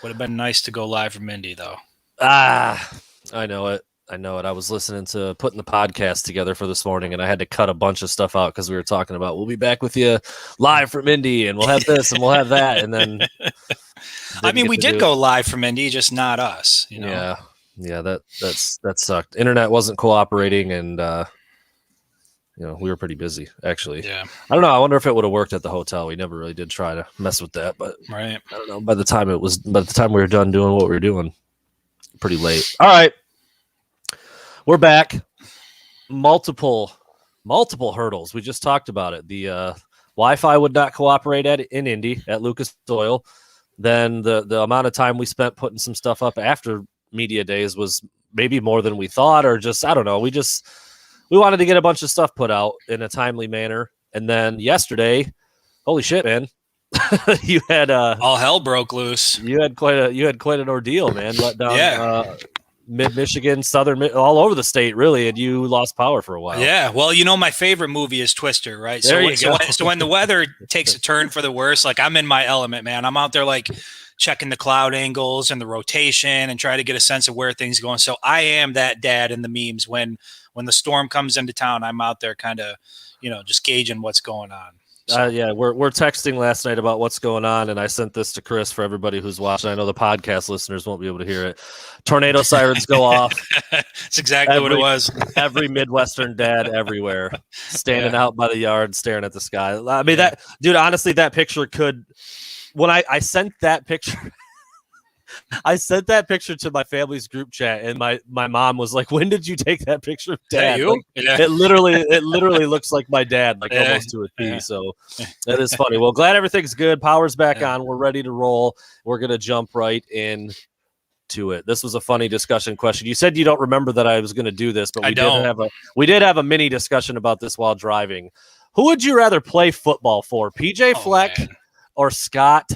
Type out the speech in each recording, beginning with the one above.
Would have been nice to go live from Indy, though. I know it. I was listening to putting the podcast together for this morning, and I had to cut a bunch of stuff out because we were talking about we'll be back with you live from Indy, and we'll have this and we'll have that, and then I mean, we did go live from Indy, just not us. You know? Yeah. That sucked. Internet wasn't cooperating, and we were pretty busy actually. Yeah. I don't know. I wonder if it would have worked at the hotel. We never really did try to mess with that, but right. I don't know. By the time we were done doing what we were doing, pretty late. All right. We're back. Multiple hurdles. We just talked about it. The Wi-Fi would not cooperate in Indy at Lucas Oil. Then the amount of time we spent putting some stuff up after media days was maybe more than we thought, or just I don't know. We wanted to get a bunch of stuff put out in a timely manner. And then yesterday, holy shit, man. You had all hell broke loose. You had quite an ordeal, man. Let down mid-Michigan, southern, all over the state, really, and you lost power for a while. Yeah, well, my favorite movie is Twister, right? So when the weather takes a turn for the worse, like I'm in my element, man. I'm out there like checking the cloud angles and the rotation and try to get a sense of where things are going. So I am that dad in the memes when the storm comes into town. I'm out there kind of, just gauging what's going on. So. We're texting last night about what's going on, and I sent this to Chris for everybody who's watching. I know the podcast listeners won't be able to hear it. Tornado sirens go off. That's exactly what it was. Every Midwestern dad everywhere standing out by the yard staring at the sky. I mean, that dude, honestly, that picture could – when I sent that picture – I sent that picture to my family's group chat, and my mom was like, "When did you take that picture of Dad?" You? Like, it literally looks like my dad, like almost to a T. Yeah. So that is funny. Well, glad everything's good. Power's back on. We're ready to roll. We're gonna jump right into it. This was a funny discussion question. You said you don't remember that I was gonna do this, but we did have a mini discussion about this while driving. Who would you rather play football for, PJ Fleck or Scott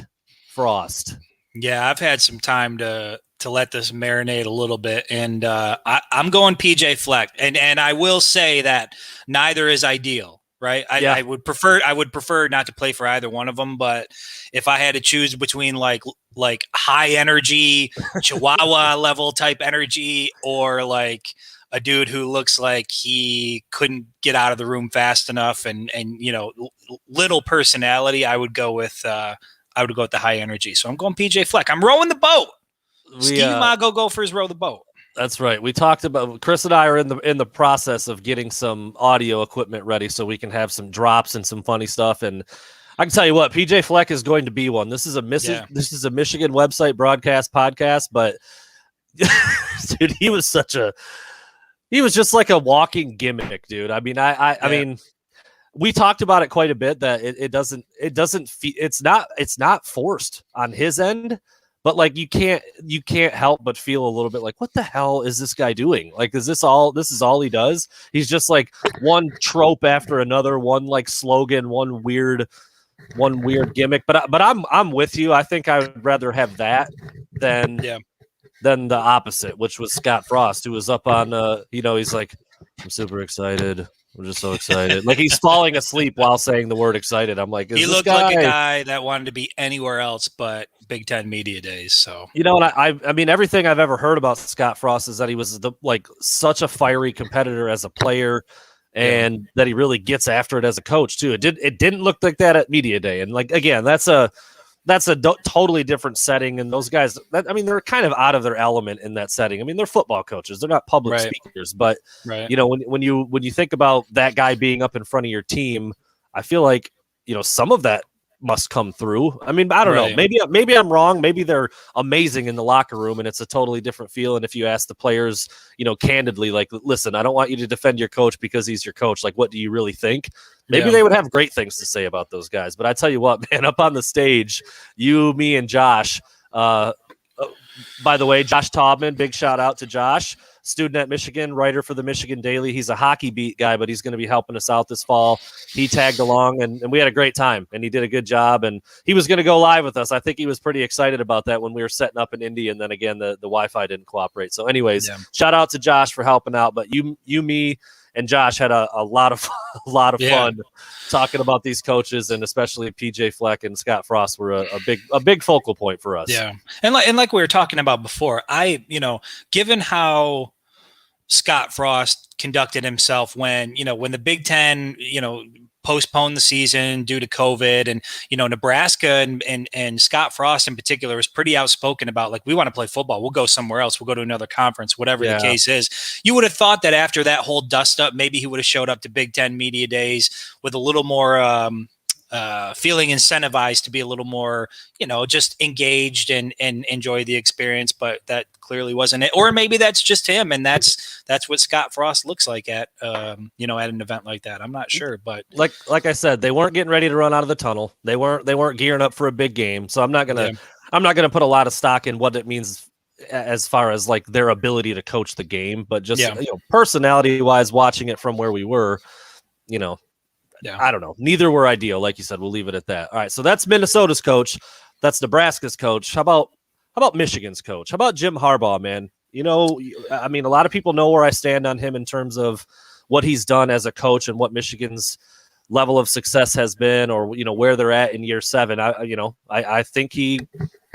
Frost? Yeah, I've had some time to let this marinate a little bit, and I'm going PJ Fleck, and I will say that neither is ideal, right? I would prefer not to play for either one of them, but if I had to choose between like high energy Chihuahua level type energy or like a dude who looks like he couldn't get out of the room fast enough and little personality, I would go with the high energy. So I'm going PJ Fleck. I'm rowing the boat. Ski Mago Gophers row the boat. That's right. We talked about Chris and I are in the process of getting some audio equipment ready so we can have some drops and some funny stuff. And I can tell you what, PJ Fleck is going to be one. This is a Michigan website broadcast podcast, but dude, he was just like a walking gimmick, dude. I mean, I mean, we talked about it quite a bit that it's not forced on his end, but like you can't help but feel a little bit like, what the hell is this guy doing? Like, this is all he does? He's just like one trope after another, one like slogan, one weird gimmick. But I'm with you. I think I would rather have that than the opposite, which was Scott Frost, who was up on he's like, I'm super excited. I'm just so excited. Like he's falling asleep while saying the word excited. I'm like, he looked like a guy that wanted to be anywhere else but Big Ten Media Days. So, and I mean, everything I've ever heard about Scott Frost is that he was such a fiery competitor as a player and that he really gets after it as a coach too. It didn't look like that at Media Day. And like, again, that's a totally different setting. And those guys, they're kind of out of their element in that setting. I mean, they're football coaches. They're not public speakers. But, when you think about that guy being up in front of your team, I feel like, some of that must come through. I mean, I don't know. Maybe I'm wrong. Maybe they're amazing in the locker room and it's a totally different feel. And if you ask the players, candidly, like, listen, I don't want you to defend your coach because he's your coach. Like, what do you really think? Maybe they would have great things to say about those guys. But I tell you what, man, up on the stage, you, me, and Josh, by the way, Josh Taubman, big shout out to Josh, student at Michigan, writer for the Michigan Daily. He's a hockey beat guy, but he's going to be helping us out this fall. He tagged along, and we had a great time, and he did a good job. And he was going to go live with us. I think he was pretty excited about that when we were setting up in Indy, and then again, the Wi-Fi didn't cooperate. So anyways, shout out to Josh for helping out. But you, me, and Josh had a lot of fun talking about these coaches, and especially PJ Fleck and Scott Frost were a big focal point for us. Yeah, and like we were talking about before, given how Scott Frost conducted himself when the Big Ten postponed the season due to COVID, and Nebraska and Scott Frost in particular was pretty outspoken about, like, we want to play football, we'll go somewhere else, we'll go to another conference, whatever the case is. You would have thought that after that whole dust up, maybe he would have showed up to Big Ten media days with a little more feeling incentivized to be a little more, just engaged and enjoy the experience, but that clearly wasn't it. Or maybe that's just him, and that's what Scott Frost looks like at at an event like that. I'm not sure, but like I said, they weren't getting ready to run out of the tunnel. They weren't gearing up for a big game. So I'm not gonna put a lot of stock in what it means as far as like their ability to coach the game, but just personality wise, watching it from where we were, I don't know. Neither were ideal. Like you said, we'll leave it at that. All right. So that's Minnesota's coach. That's Nebraska's coach. How about Michigan's coach? How about Jim Harbaugh, man? I mean, a lot of people know where I stand on him in terms of what he's done as a coach and what Michigan's level of success has been, or, where they're at in year 7. I think he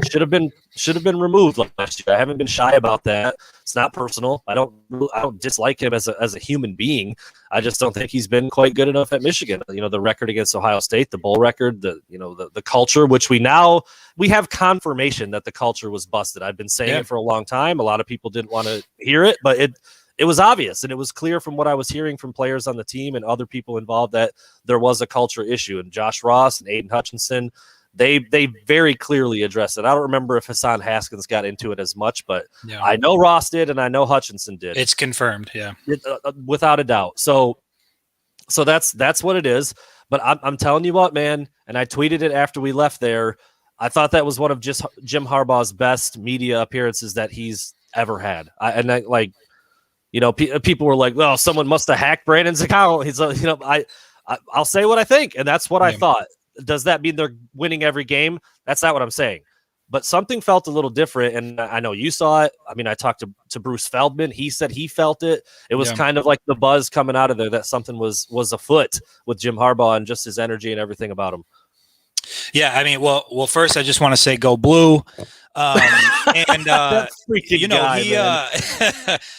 should have been removed last year. I haven't been shy about that. It's not personal. I don't dislike him as a human being. I just don't think he's been quite good enough at Michigan. The record against Ohio State, the bowl record, the culture, which we have confirmation that the culture was busted. I've been saying it for a long time. A lot of people didn't want to hear it, but it was obvious, and it was clear from what I was hearing from players on the team and other people involved that there was a culture issue. And Josh Ross and Aiden Hutchinson, they very clearly addressed it. I don't remember if Hassan Haskins got into it as much, but I know Ross did, and I know Hutchinson did. It's confirmed, without a doubt. So that's what it is. But I'm telling you what, man, and I tweeted it after we left there. I thought that was one of just Jim Harbaugh's best media appearances that he's ever had. People were like, "Well, someone must have hacked Brandon's account." He's, I'll say what I think, and that's what I thought. Does that mean they're winning every game? That's not what I'm saying. But something felt a little different, and I know you saw it. I mean, I talked to Bruce Feldman. He said he felt it. It was kind of like the buzz coming out of there that something was afoot with Jim Harbaugh and just his energy and everything about him. Yeah, I mean, well, first I just want to say go blue. And that freaking guy,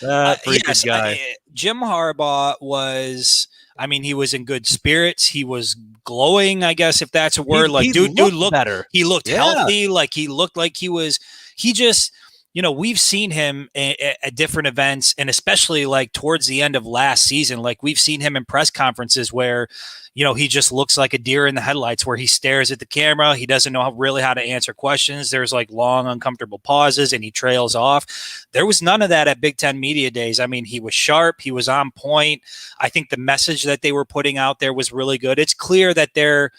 that freaking guy. Jim Harbaugh was, he was in good spirits. He was glowing, I guess, if that's a word. Dude looked better. He looked healthy. Like, he looked like he just, we've seen him at different events, and especially like towards the end of last season, like we've seen him in press conferences where, he just looks like a deer in the headlights, where he stares at the camera. He doesn't know really how to answer questions. There's like long, uncomfortable pauses, and he trails off. There was none of that at Big Ten Media Days. I mean, he was sharp. He was on point. I think the message that they were putting out there was really good. It's clear that there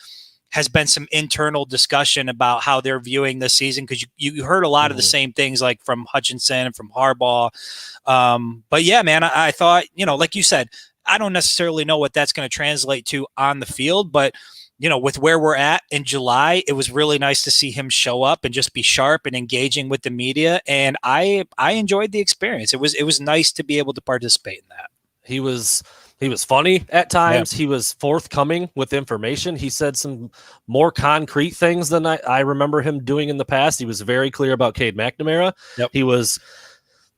has been some internal discussion about how they're viewing this season, because you heard a lot of the same things, like from Hutchinson and from Harbaugh. But yeah, man, I thought, like you said, I don't necessarily know what that's going to translate to on the field, but with where we're at in July, it was really nice to see him show up and just be sharp and engaging with the media. And I enjoyed the experience. It was nice to be able to participate in that. He was funny at times. Yeah. He was forthcoming with information. He said some more concrete things than I remember him doing in the past. He was very clear about Cade McNamara. Yep. He was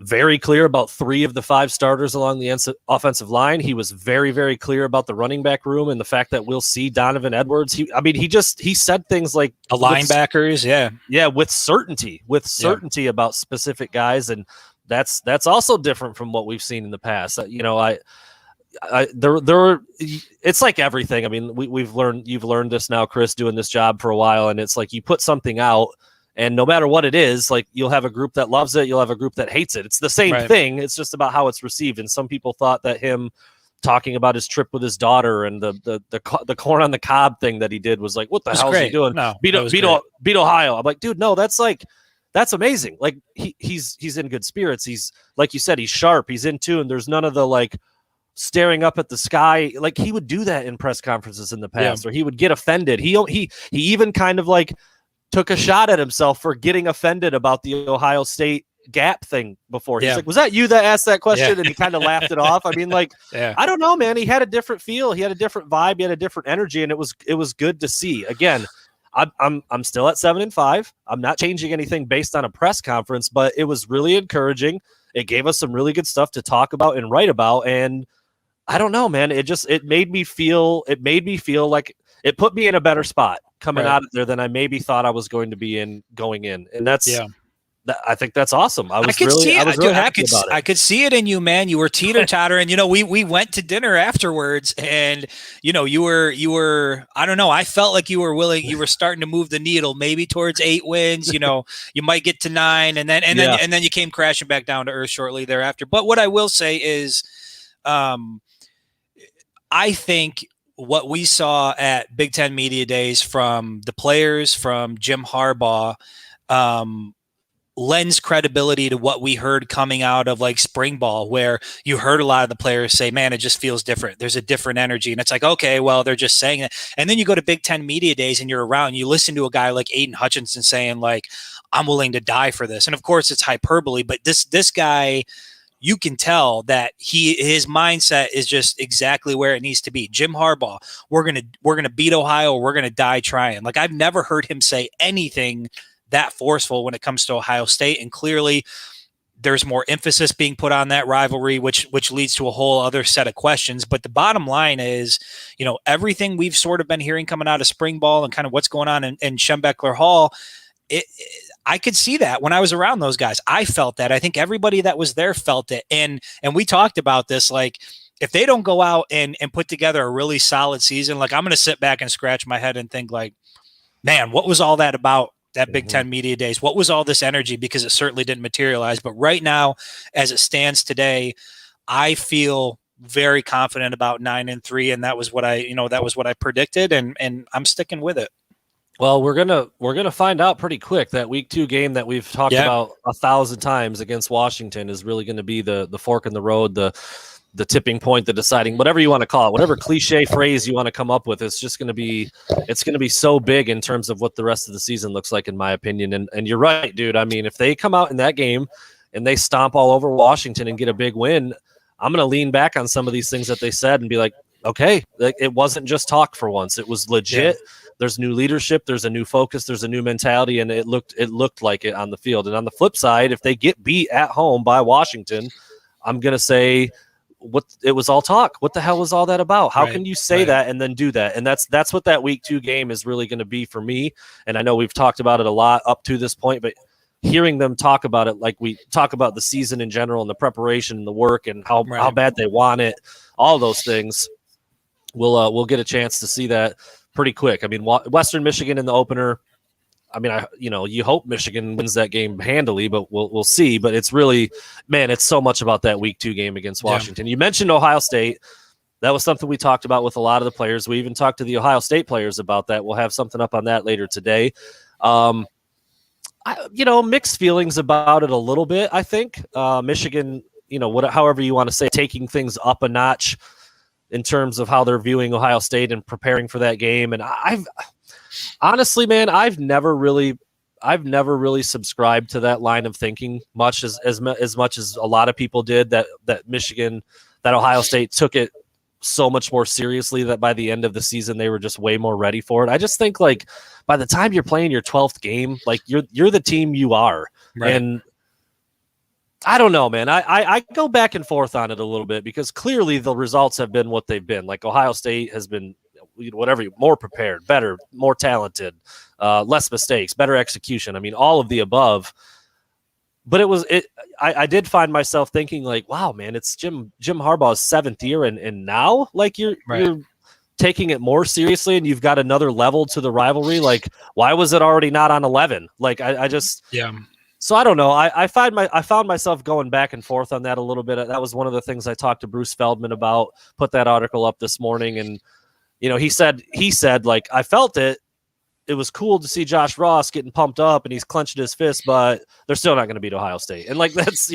very clear about 3 of the 5 starters along the offensive line. He was very, very clear about the running back room and the fact that we'll see Donovan Edwards. He said things like the linebackers. With certainty about specific guys. And that's also different from what we've seen in the past. It's like everything. I mean, you've learned this now, Chris, doing this job for a while. And it's like, you put something out, and no matter what it is, like, you'll have a group that loves it, you'll have a group that hates it. It's the same thing. It's just about how it's received. And some people thought that him talking about his trip with his daughter and the corn on the cob thing that he did was like, what the hell is he doing? No, beat Ohio. I'm like, dude, no, that's amazing. Like, he's in good spirits. He's, like you said, he's sharp. He's in tune. There's none of the like staring up at the sky. Like, he would do that in press conferences in the past, or he would get offended. He even kind of like took a shot at himself for getting offended about the Ohio State gap thing before. He's Yeah. like, was that you that asked that question? Yeah. And he kind of laughed it off. I mean, like, Yeah. I don't know, man. He had a different feel. He had a different vibe. He had a different energy, and it was good to see. Again, I'm still at 7-5. I'm not changing anything based on a press conference, but it was really encouraging. It gave us some really good stuff to talk about and write about. And I don't know, man. It made me feel like it put me in a better spot coming out of there than I maybe thought I was going to be in going in. And I think that's awesome. I was really happy about it. I could see it in you, man. You were teeter-tottering. We went to dinner afterwards, and you were. I don't know. I felt like you were willing. You were starting to move the needle, maybe towards 8 wins. You might get to 9, and then you came crashing back down to earth shortly thereafter. But what I will say is, I think what we saw at Big Ten Media Days from the players, from Jim Harbaugh, lends credibility to what we heard coming out of like spring ball, where you heard a lot of the players say, man, it just feels different. There's a different energy. And it's like, okay, well, they're just saying that. And then you go to Big Ten Media Days and you're around, you listen to a guy like Aiden Hutchinson saying like, I'm willing to die for this. And of course it's hyperbole, but this guy, you can tell that his mindset is just exactly where it needs to be. Jim Harbaugh, we're gonna beat Ohio. We're gonna die trying. Like, I've never heard him say anything that forceful when it comes to Ohio State, and clearly there's more emphasis being put on that rivalry, which leads to a whole other set of questions. But the bottom line is, everything we've sort of been hearing coming out of spring ball and kind of what's going on in Schembechler Hall. I could see that when I was around those guys. I felt that. I think everybody that was there felt it. And we talked about this, like, if they don't go out and put together a really solid season, like, I'm going to sit back and scratch my head and think like, man, what was all that about that Big Ten Media Days? What was all this energy? Because it certainly didn't materialize. But right now, as it stands today, I feel very confident about 9-3. And that was what I predicted. And I'm sticking with it. Well, we're gonna find out pretty quick. That week 2 game that we've talked about 1,000 times against Washington is really going to be the fork in the road, the tipping point, the deciding, whatever you want to call it, whatever cliche phrase you want to come up with. It's going to be so big in terms of what the rest of the season looks like, in my opinion. And you're right, dude. I mean, if they come out in that game and they stomp all over Washington and get a big win, I'm going to lean back on some of these things that they said and be like, okay, it wasn't just talk for once. It was legit. Yeah. There's new leadership. There's a new focus. There's a new mentality, and it looked like it on the field. And on the flip side, if they get beat at home by Washington, I'm gonna say, it was all talk. What the hell was all that about? How can you say that and then do that? And that's what that week 2 game is really going to be for me. And I know we've talked about it a lot up to this point, but hearing them talk about it like we talk about the season in general and the preparation and the work and how bad they want it, all those things, we'll get a chance to see that pretty quick. I mean, Western Michigan in the opener, I mean, you hope Michigan wins that game handily, but we'll see. But it's really, man, it's so much about that week 2 game against Washington. You mentioned Ohio State. That was something we talked about with a lot of the players. We even talked to the Ohio State players about that. We'll have something up on that later today. Mixed feelings about it a little bit, I think. Michigan, however you want to say, taking things up a notch in terms of how they're viewing Ohio State and preparing for that game. And honestly, man, I've never really subscribed to that line of thinking much as much as a lot of people did, that Ohio State took it so much more seriously that by the end of the season they were just way more ready for it. I just think, like, by the time you're playing your 12th game, like, you're the team you are. Right. And I don't know, man. I go back and forth on it a little bit, because clearly the results have been what they've been. Like, Ohio State has been more prepared, better, more talented, less mistakes, better execution. I mean, all of the above. But I did find myself thinking, like, wow, man, it's Jim Harbaugh's 7th year, and now, like, you're taking it more seriously, and you've got another level to the rivalry. Like, why was it already not on 11? Like, I just So I don't know. I found myself going back and forth on that a little bit. That was one of the things I talked to Bruce Feldman about. Put that article up this morning, and he said like, I felt it. It was cool to see Josh Ross getting pumped up and he's clenching his fist, but they're still not going to beat Ohio State. And like, that's,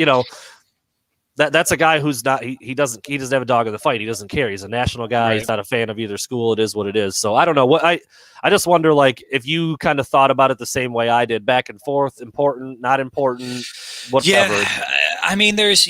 that's a guy who's not, he doesn't have a dog in the fight. He doesn't care. He's a national guy. Right. He's not a fan of either school. It is what it is. So I don't know what I just wonder, like, if you kind of thought about it the same way I did, back and forth, important, not important, coverage. I mean, there's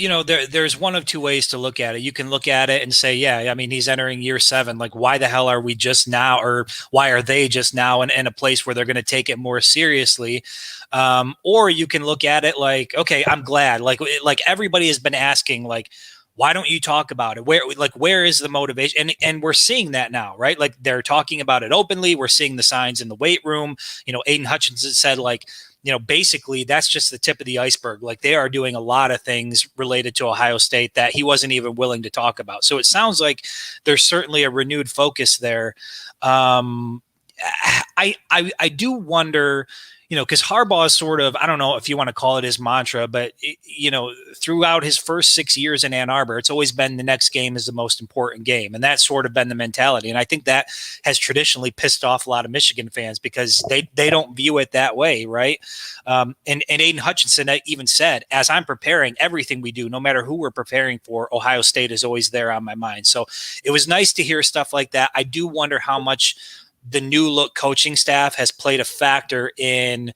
one of two ways to look at it. You can look at it and say, yeah, I mean, he's entering year 7. Like, why the hell are we just now, or why are they just now in a place where they're going to take it more seriously? Or you can look at it like, okay, I'm glad. Like everybody has been asking, like, why don't you talk about it? Where is the motivation? And we're seeing that now, right? Like, they're talking about it openly. We're seeing the signs in the weight room. Aiden Hutchinson said, like, basically that's just the tip of the iceberg. Like, they are doing a lot of things related to Ohio State that he wasn't even willing to talk about. So it sounds like there's certainly a renewed focus there. I do wonder, because Harbaugh is sort of, I don't know if you want to call it his mantra, but throughout his first 6 years in Ann Arbor, it's always been the next game is the most important game. And that's sort of been the mentality. And I think that has traditionally pissed off a lot of Michigan fans because they don't view it that way. Right. And Aiden Hutchinson even said, as I'm preparing everything we do, no matter who we're preparing for, Ohio State is always there on my mind. So it was nice to hear stuff like that. I do wonder how much the new look coaching staff has played a factor in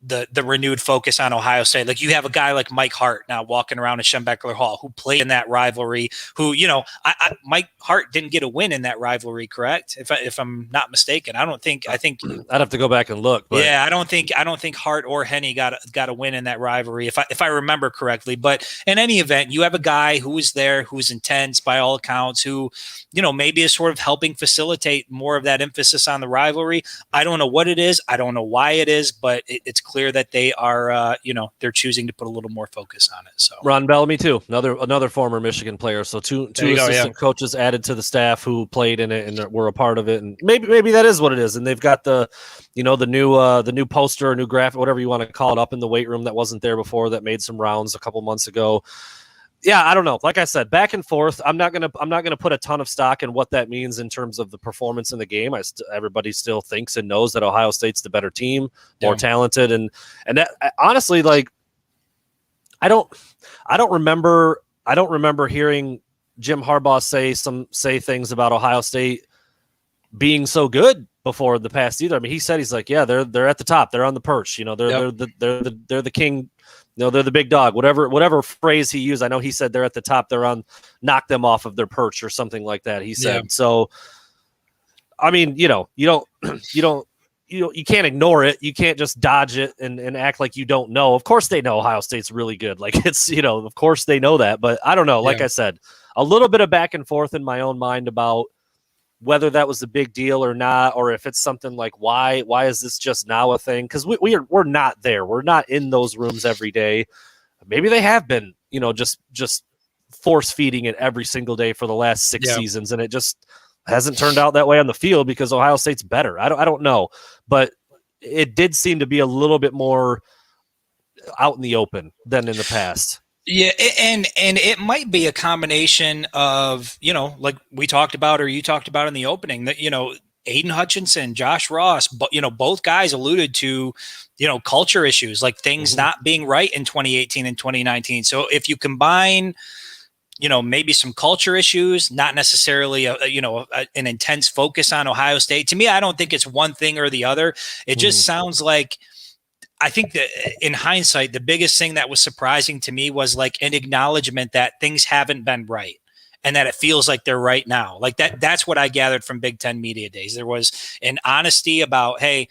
the renewed focus on Ohio State. Like, you have a guy like Mike Hart now walking around at Schembechler Hall, who played in that rivalry, who, Mike Hart didn't get a win in that rivalry, correct? If I'm not mistaken, I think I'd have to go back and look, but yeah, I don't think Hart or Henny got a win in that rivalry, if I remember correctly. But in any event, you have a guy who was there, who's intense by all accounts, who, maybe is sort of helping facilitate more of that emphasis on the rivalry. I don't know what it is. I don't know why it is, but it's clear that they are, they're choosing to put a little more focus on it. So Ron Bellamy too, another former Michigan player. So two assistant coaches added to the staff who played in it and were a part of it. And maybe that is what it is. And they've got the new poster, new graphic, whatever you want to call it, up in the weight room that wasn't there before, that made some rounds a couple months ago. Yeah, I don't know. Like I said, back and forth. I'm not gonna put a ton of stock in what that means in terms of the performance in the game. Everybody still thinks and knows that Ohio State's the better team, more talented, and that, honestly, like, I don't remember hearing Jim Harbaugh say things about Ohio State being so good before the past either. I mean, he said, he's like, yeah, they're at the top, they're on the perch, they're the king. They're the big dog, whatever phrase he used. I know he said they're at the top. They're on, knock them off of their perch or something like that. He said. Yeah. So, I mean, you can't ignore it. You can't just dodge it and act like you don't know. Of course they know Ohio State's really good. Like, it's, of course they know that, but I don't know. Like I said, a little bit of back and forth in my own mind about whether that was a big deal or not, or if it's something like, why is this just now a thing? Because we're not there. We're not in those rooms every day. Maybe they have been, just force feeding it every single day for the last 6 seasons, and it just hasn't turned out that way on the field because Ohio State's better. I don't know, but it did seem to be a little bit more out in the open than in the past. Yeah, and it might be a combination of, like we talked about, or you talked about in the opening, that, Aiden Hutchinson, Josh Ross, but, both guys alluded to, culture issues, like things not being right in 2018 and 2019. So if you combine, maybe some culture issues, not necessarily an intense focus on Ohio State. To me, I don't think it's one thing or the other. It just sounds like, I think that in hindsight, the biggest thing that was surprising to me was like an acknowledgement that things haven't been right and that it feels like they're right now. Like that's what I gathered from Big Ten Media Days. There was an honesty about, hey,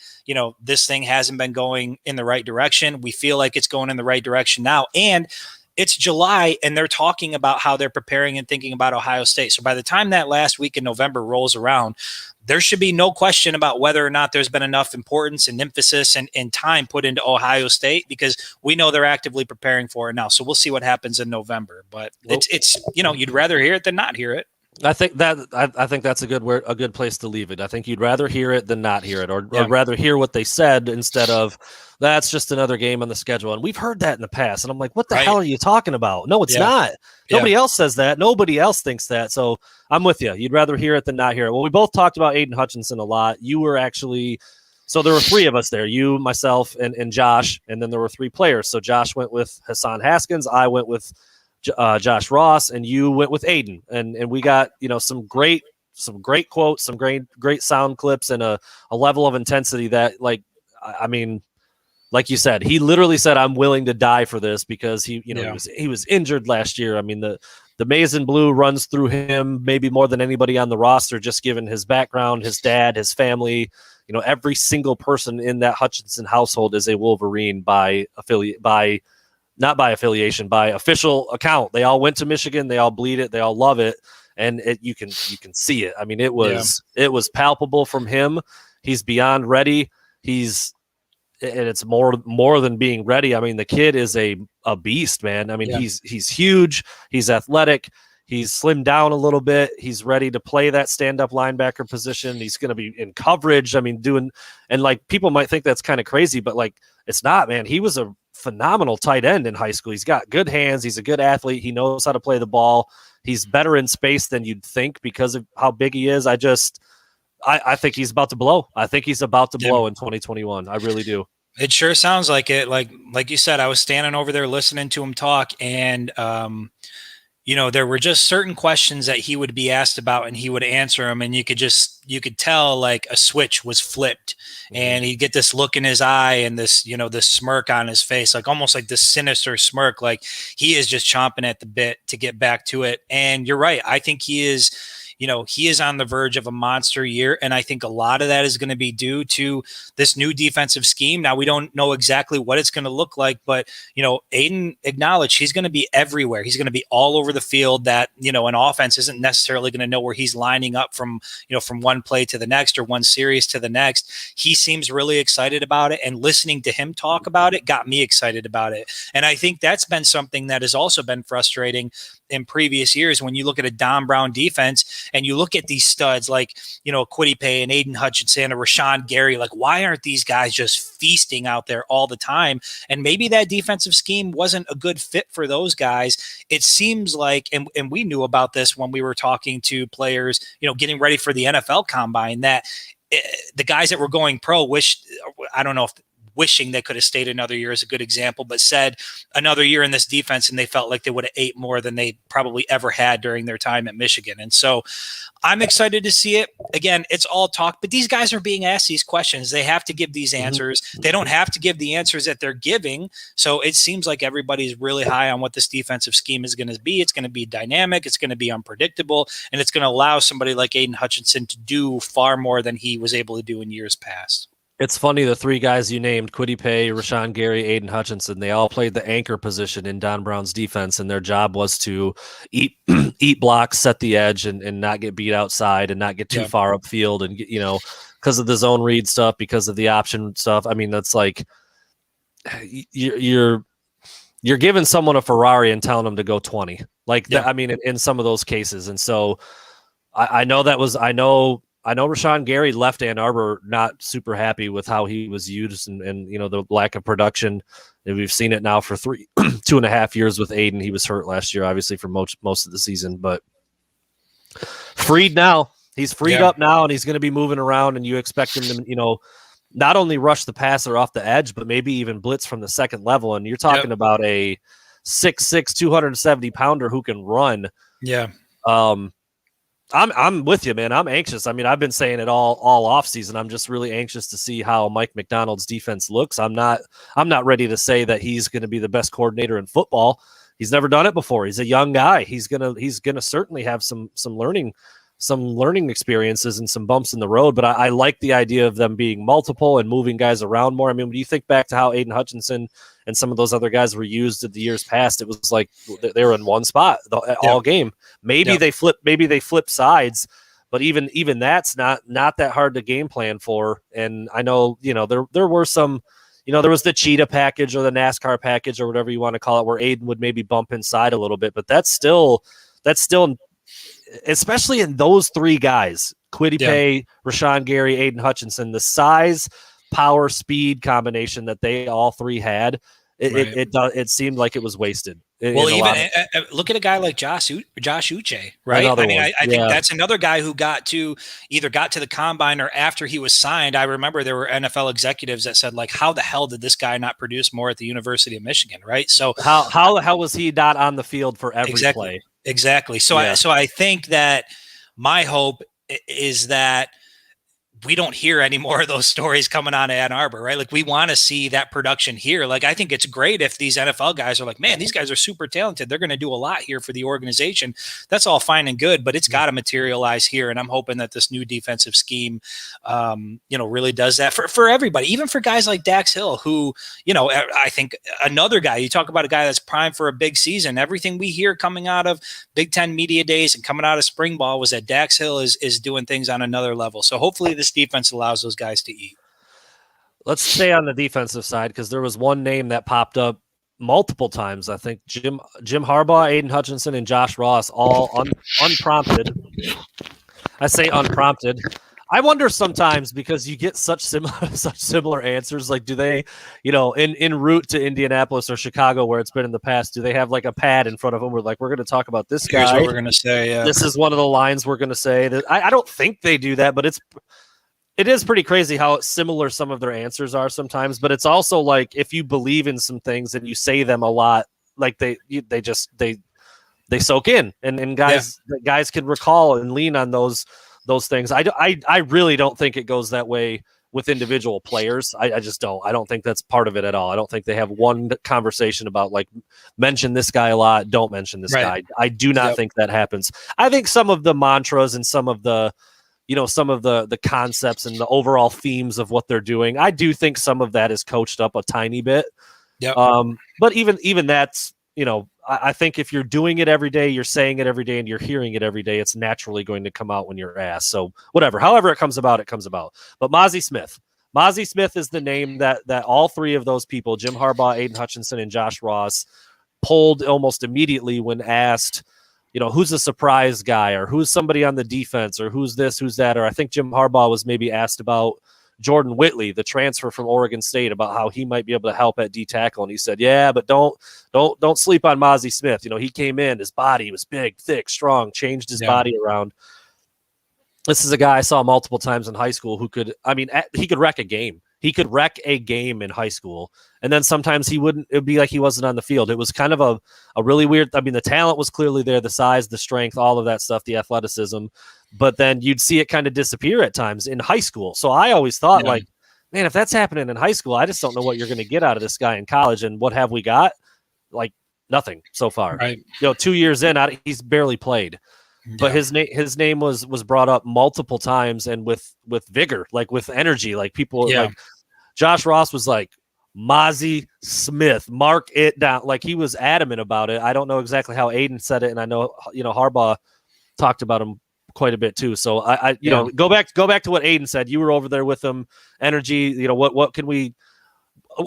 this thing hasn't been going in the right direction. We feel like it's going in the right direction now. And it's July, and they're talking about how they're preparing and thinking about Ohio State. So by the time that last week in November rolls around, there should be no question about whether or not there's been enough importance and emphasis and time put into Ohio State, because we know they're actively preparing for it now. So we'll see what happens in November. But it's you'd rather hear it than not hear it. I think that's a good place to leave it. I think you'd rather hear it than not hear it, or rather hear what they said instead of that's just another game on the schedule. And we've heard that in the past. And I'm like, what the hell are you talking about? No, it's not. Nobody else says that. Nobody else thinks that. So I'm with you. You'd rather hear it than not hear it. Well, we both talked about Aiden Hutchinson a lot. You were actually, so there were three of us there, you, myself, and Josh, and then there were three players. So Josh went with Hassan Haskins. I went with Josh Ross, and you went with Aiden, and we got some great quotes, some great sound clips, and a level of intensity that, like, I mean, like you said, he literally said, "I'm willing to die for this," because he was injured last year. I mean, the maize and blue runs through him maybe more than anybody on the roster, just given his background, his dad, his family. Every single person in that Hutchinson household is a Wolverine by not by affiliation, by official account. They all went to Michigan. They all bleed it. They all love it. And you can see it. I mean, it was palpable from him. He's beyond ready. And it's more than being ready. I mean, the kid is a beast, man. I mean, he's huge. He's athletic. He's slimmed down a little bit. He's ready to play that stand-up linebacker position. He's going to be in coverage. I mean, and like people might think that's kind of crazy, but like it's not, man. He was a phenomenal tight end in high school. He's got good hands. He's a good athlete. He knows how to play the ball. He's better in space than you'd think because of how big he is. I think he's about to blow. I think he's about to blow in 2021. I really do. It sure sounds like it. Like you said, I was standing over there listening to him talk, and there were just certain questions that he would be asked about, and he would answer them, and you could tell like a switch was flipped, and he'd get this look in his eye and this smirk on his face, like almost like this sinister smirk, like he is just chomping at the bit to get back to it. And you're right. I think he is on the verge of a monster year. And I think a lot of that is going to be due to this new defensive scheme. Now, we don't know exactly what it's going to look like, but, Aiden acknowledged he's going to be everywhere. He's going to be all over the field. That, an offense isn't necessarily going to know where he's lining up from one play to the next or one series to the next. He seems really excited about it, and listening to him talk about it got me excited about it. And I think that's been something that has also been frustrating in previous years when you look at a Don Brown defense and you look at these studs like, Kwity Paye and Aiden Hutchinson or Rashawn Gary. Like, why aren't these guys just feasting out there all the time? And maybe that defensive scheme wasn't a good fit for those guys. It seems like, and we knew about this when we were talking to players, getting ready for the NFL combine, that the guys that were going pro I don't know if wishing they could have stayed another year is a good example, but said another year in this defense and they felt like they would have ate more than they probably ever had during their time at Michigan. And so I'm excited to see it. Again, it's all talk, but these guys are being asked these questions. They have to give these answers. They don't have to give the answers that they're giving. So it seems like everybody's really high on what this defensive scheme is going to be. It's going to be dynamic. It's going to be unpredictable. And it's going to allow somebody like Aiden Hutchinson to do far more than he was able to do in years past. It's funny, the three guys you named, Kwity Paye, Rashawn Gary, Aiden Hutchinson, they all played the anchor position in Don Brown's defense, and their job was to eat blocks, set the edge, and not get beat outside and not get too far upfield, and because of the zone read stuff, because of the option stuff. I mean, that's like you're giving someone a Ferrari and telling them to go 20. I mean, in some of those cases. And so I know Rashawn Gary left Ann Arbor not super happy with how he was used and the lack of production. And we've seen it now for 2.5 years with Aiden. He was hurt last year, obviously, for most of the season, but freed now. He's freed up now, and he's going to be moving around, and you expect him to, not only rush the passer off the edge, but maybe even blitz from the second level. And you're talking about a 6'6", 270-pounder who can run. Yeah. I'm with you, man. I'm anxious. I mean, I've been saying it all off season. I'm just really anxious to see how Mike McDonald's defense looks. I'm not ready to say that he's going to be the best coordinator in football. He's never done it before. He's a young guy. He's gonna certainly have some learning experiences and some bumps in the road. But I like the idea of them being multiple and moving guys around more. I mean, when you think back to how Aiden Hutchinson and some of those other guys were used in the years past, it was like they were in one spot all game. Maybe they flip sides, but even that's not that hard to game plan for. And I know, there were some, there was the cheetah package or the NASCAR package or whatever you want to call it, where Aiden would maybe bump inside a little bit, but that's still, especially in those three guys, Kwity Paye, Rashawn Gary, Aiden Hutchinson, the size, power, speed combination that they all three had, it seemed like it was wasted. Well, even look at a guy like Josh Uche, right? I think that's another guy who either got to the combine or after he was signed. I remember there were NFL executives that said, like, how the hell did this guy not produce more at the University of Michigan, right? So how the hell was he not on the field for every play? Exactly. So I think that my hope is that we don't hear any more of those stories coming out of Ann Arbor, right? Like we want to see that production here. Like I think it's great if these NFL guys are like, man, these guys are super talented. They're going to do a lot here for the organization. That's all fine and good, but it's got to materialize here. And I'm hoping that this new defensive scheme, really does that for everybody, even for guys like Dax Hill, who, I think another guy, you talk about a guy that's primed for a big season. Everything we hear coming out of Big Ten media days and coming out of spring ball was that Dax Hill is doing things on another level. So hopefully this defense allows those guys to eat. Let's stay on the defensive side because there was one name that popped up multiple times. I think Jim Harbaugh, Aiden Hutchinson, and Josh Ross all unprompted. I say unprompted. I wonder sometimes because you get such similar answers. Like, do they, en route to Indianapolis or Chicago where it's been in the past, do they have like a pad in front of them where like we're going to talk about this guy? Here's what we're going to say. Yeah. This is one of the lines we're going to say. That I don't think they do that, but it is pretty crazy how similar some of their answers are sometimes. But it's also like if you believe in some things and you say them a lot, like they soak in, and guys can recall and lean on those things. I really don't think it goes that way with individual players. I just don't. I don't think that's part of it at all. I don't think they have one conversation about like mention this guy a lot, don't mention this guy. I do not think that happens. I think some of the mantras and some of the the concepts and the overall themes of what they're doing, I do think some of that is coached up a tiny bit. Yeah. But even that's, I think if you're doing it every day, you're saying it every day, and you're hearing it every day, it's naturally going to come out when you're asked. So whatever, however it comes about, it comes about. But Mazi Smith is the name that all three of those people, Jim Harbaugh, Aiden Hutchinson, and Josh Ross, pulled almost immediately when asked, who's a surprise guy, or who's somebody on the defense, or who's this, who's that. Or I think Jim Harbaugh was maybe asked about Jordan Whitley, the transfer from Oregon State, about how he might be able to help at D tackle. And he said, yeah, but don't sleep on Mazi Smith. He came in, his body was big, thick, strong, changed his body around. This is a guy I saw multiple times in high school who he could wreck a game. He could wreck a game in high school. And then sometimes it would be like he wasn't on the field. It was kind of a really weird, the talent was clearly there, the size, the strength, all of that stuff, the athleticism. But then you'd see it kind of disappear at times in high school. So I always thought man, if that's happening in high school, I just don't know what you're going to get out of this guy in college. And what have we got? Like nothing so far. Right. 2 years in, he's barely played. But his name was brought up multiple times, and with vigor, like with energy, like people like Josh Ross was like, Mazi Smith, mark it down. Like he was adamant about it. I don't know exactly how Aiden said it, and I know Harbaugh talked about him quite a bit too. So I go back to what Aiden said. You were over there with him. Energy. What can we?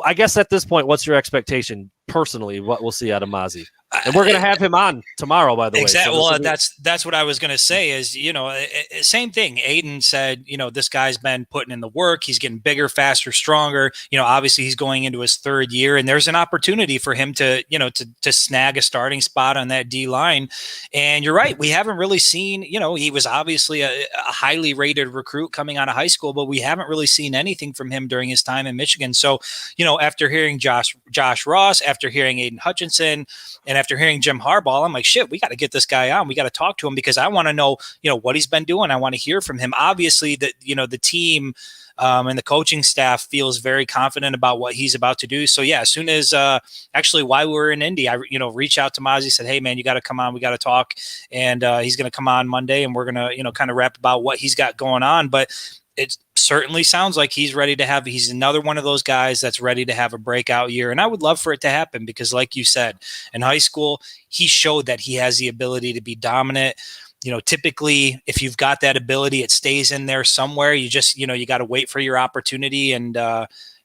I guess at this point, what's your expectation personally? What we'll see out of Mazi? And we're going to have him on tomorrow, by the way. Exactly. So that's what I was going to say is, same thing. Aiden said, this guy's been putting in the work. He's getting bigger, faster, stronger. Obviously he's going into his third year, and there's an opportunity for him to snag a starting spot on that D line. And you're right. We haven't really seen, he was obviously a highly rated recruit coming out of high school, but we haven't really seen anything from him during his time in Michigan. So, after hearing Josh Ross, after hearing Aiden Hutchinson, and after hearing Jim Harbaugh, I'm like, shit, we got to get this guy on. We got to talk to him because I want to know, what he's been doing. I want to hear from him. Obviously, the team and the coaching staff feels very confident about what he's about to do. So yeah, as soon as actually while we were in Indy, I reached out to Mazi, said, hey man, you got to come on. We got to talk. And he's going to come on Monday, and we're going to kind of rap about what he's got going on. But it certainly sounds like he's another one of those guys that's ready to have a breakout year. And I would love for it to happen because like you said, in high school, he showed that he has the ability to be dominant. Typically if you've got that ability, it stays in there somewhere. You just, you got to wait for your opportunity. And,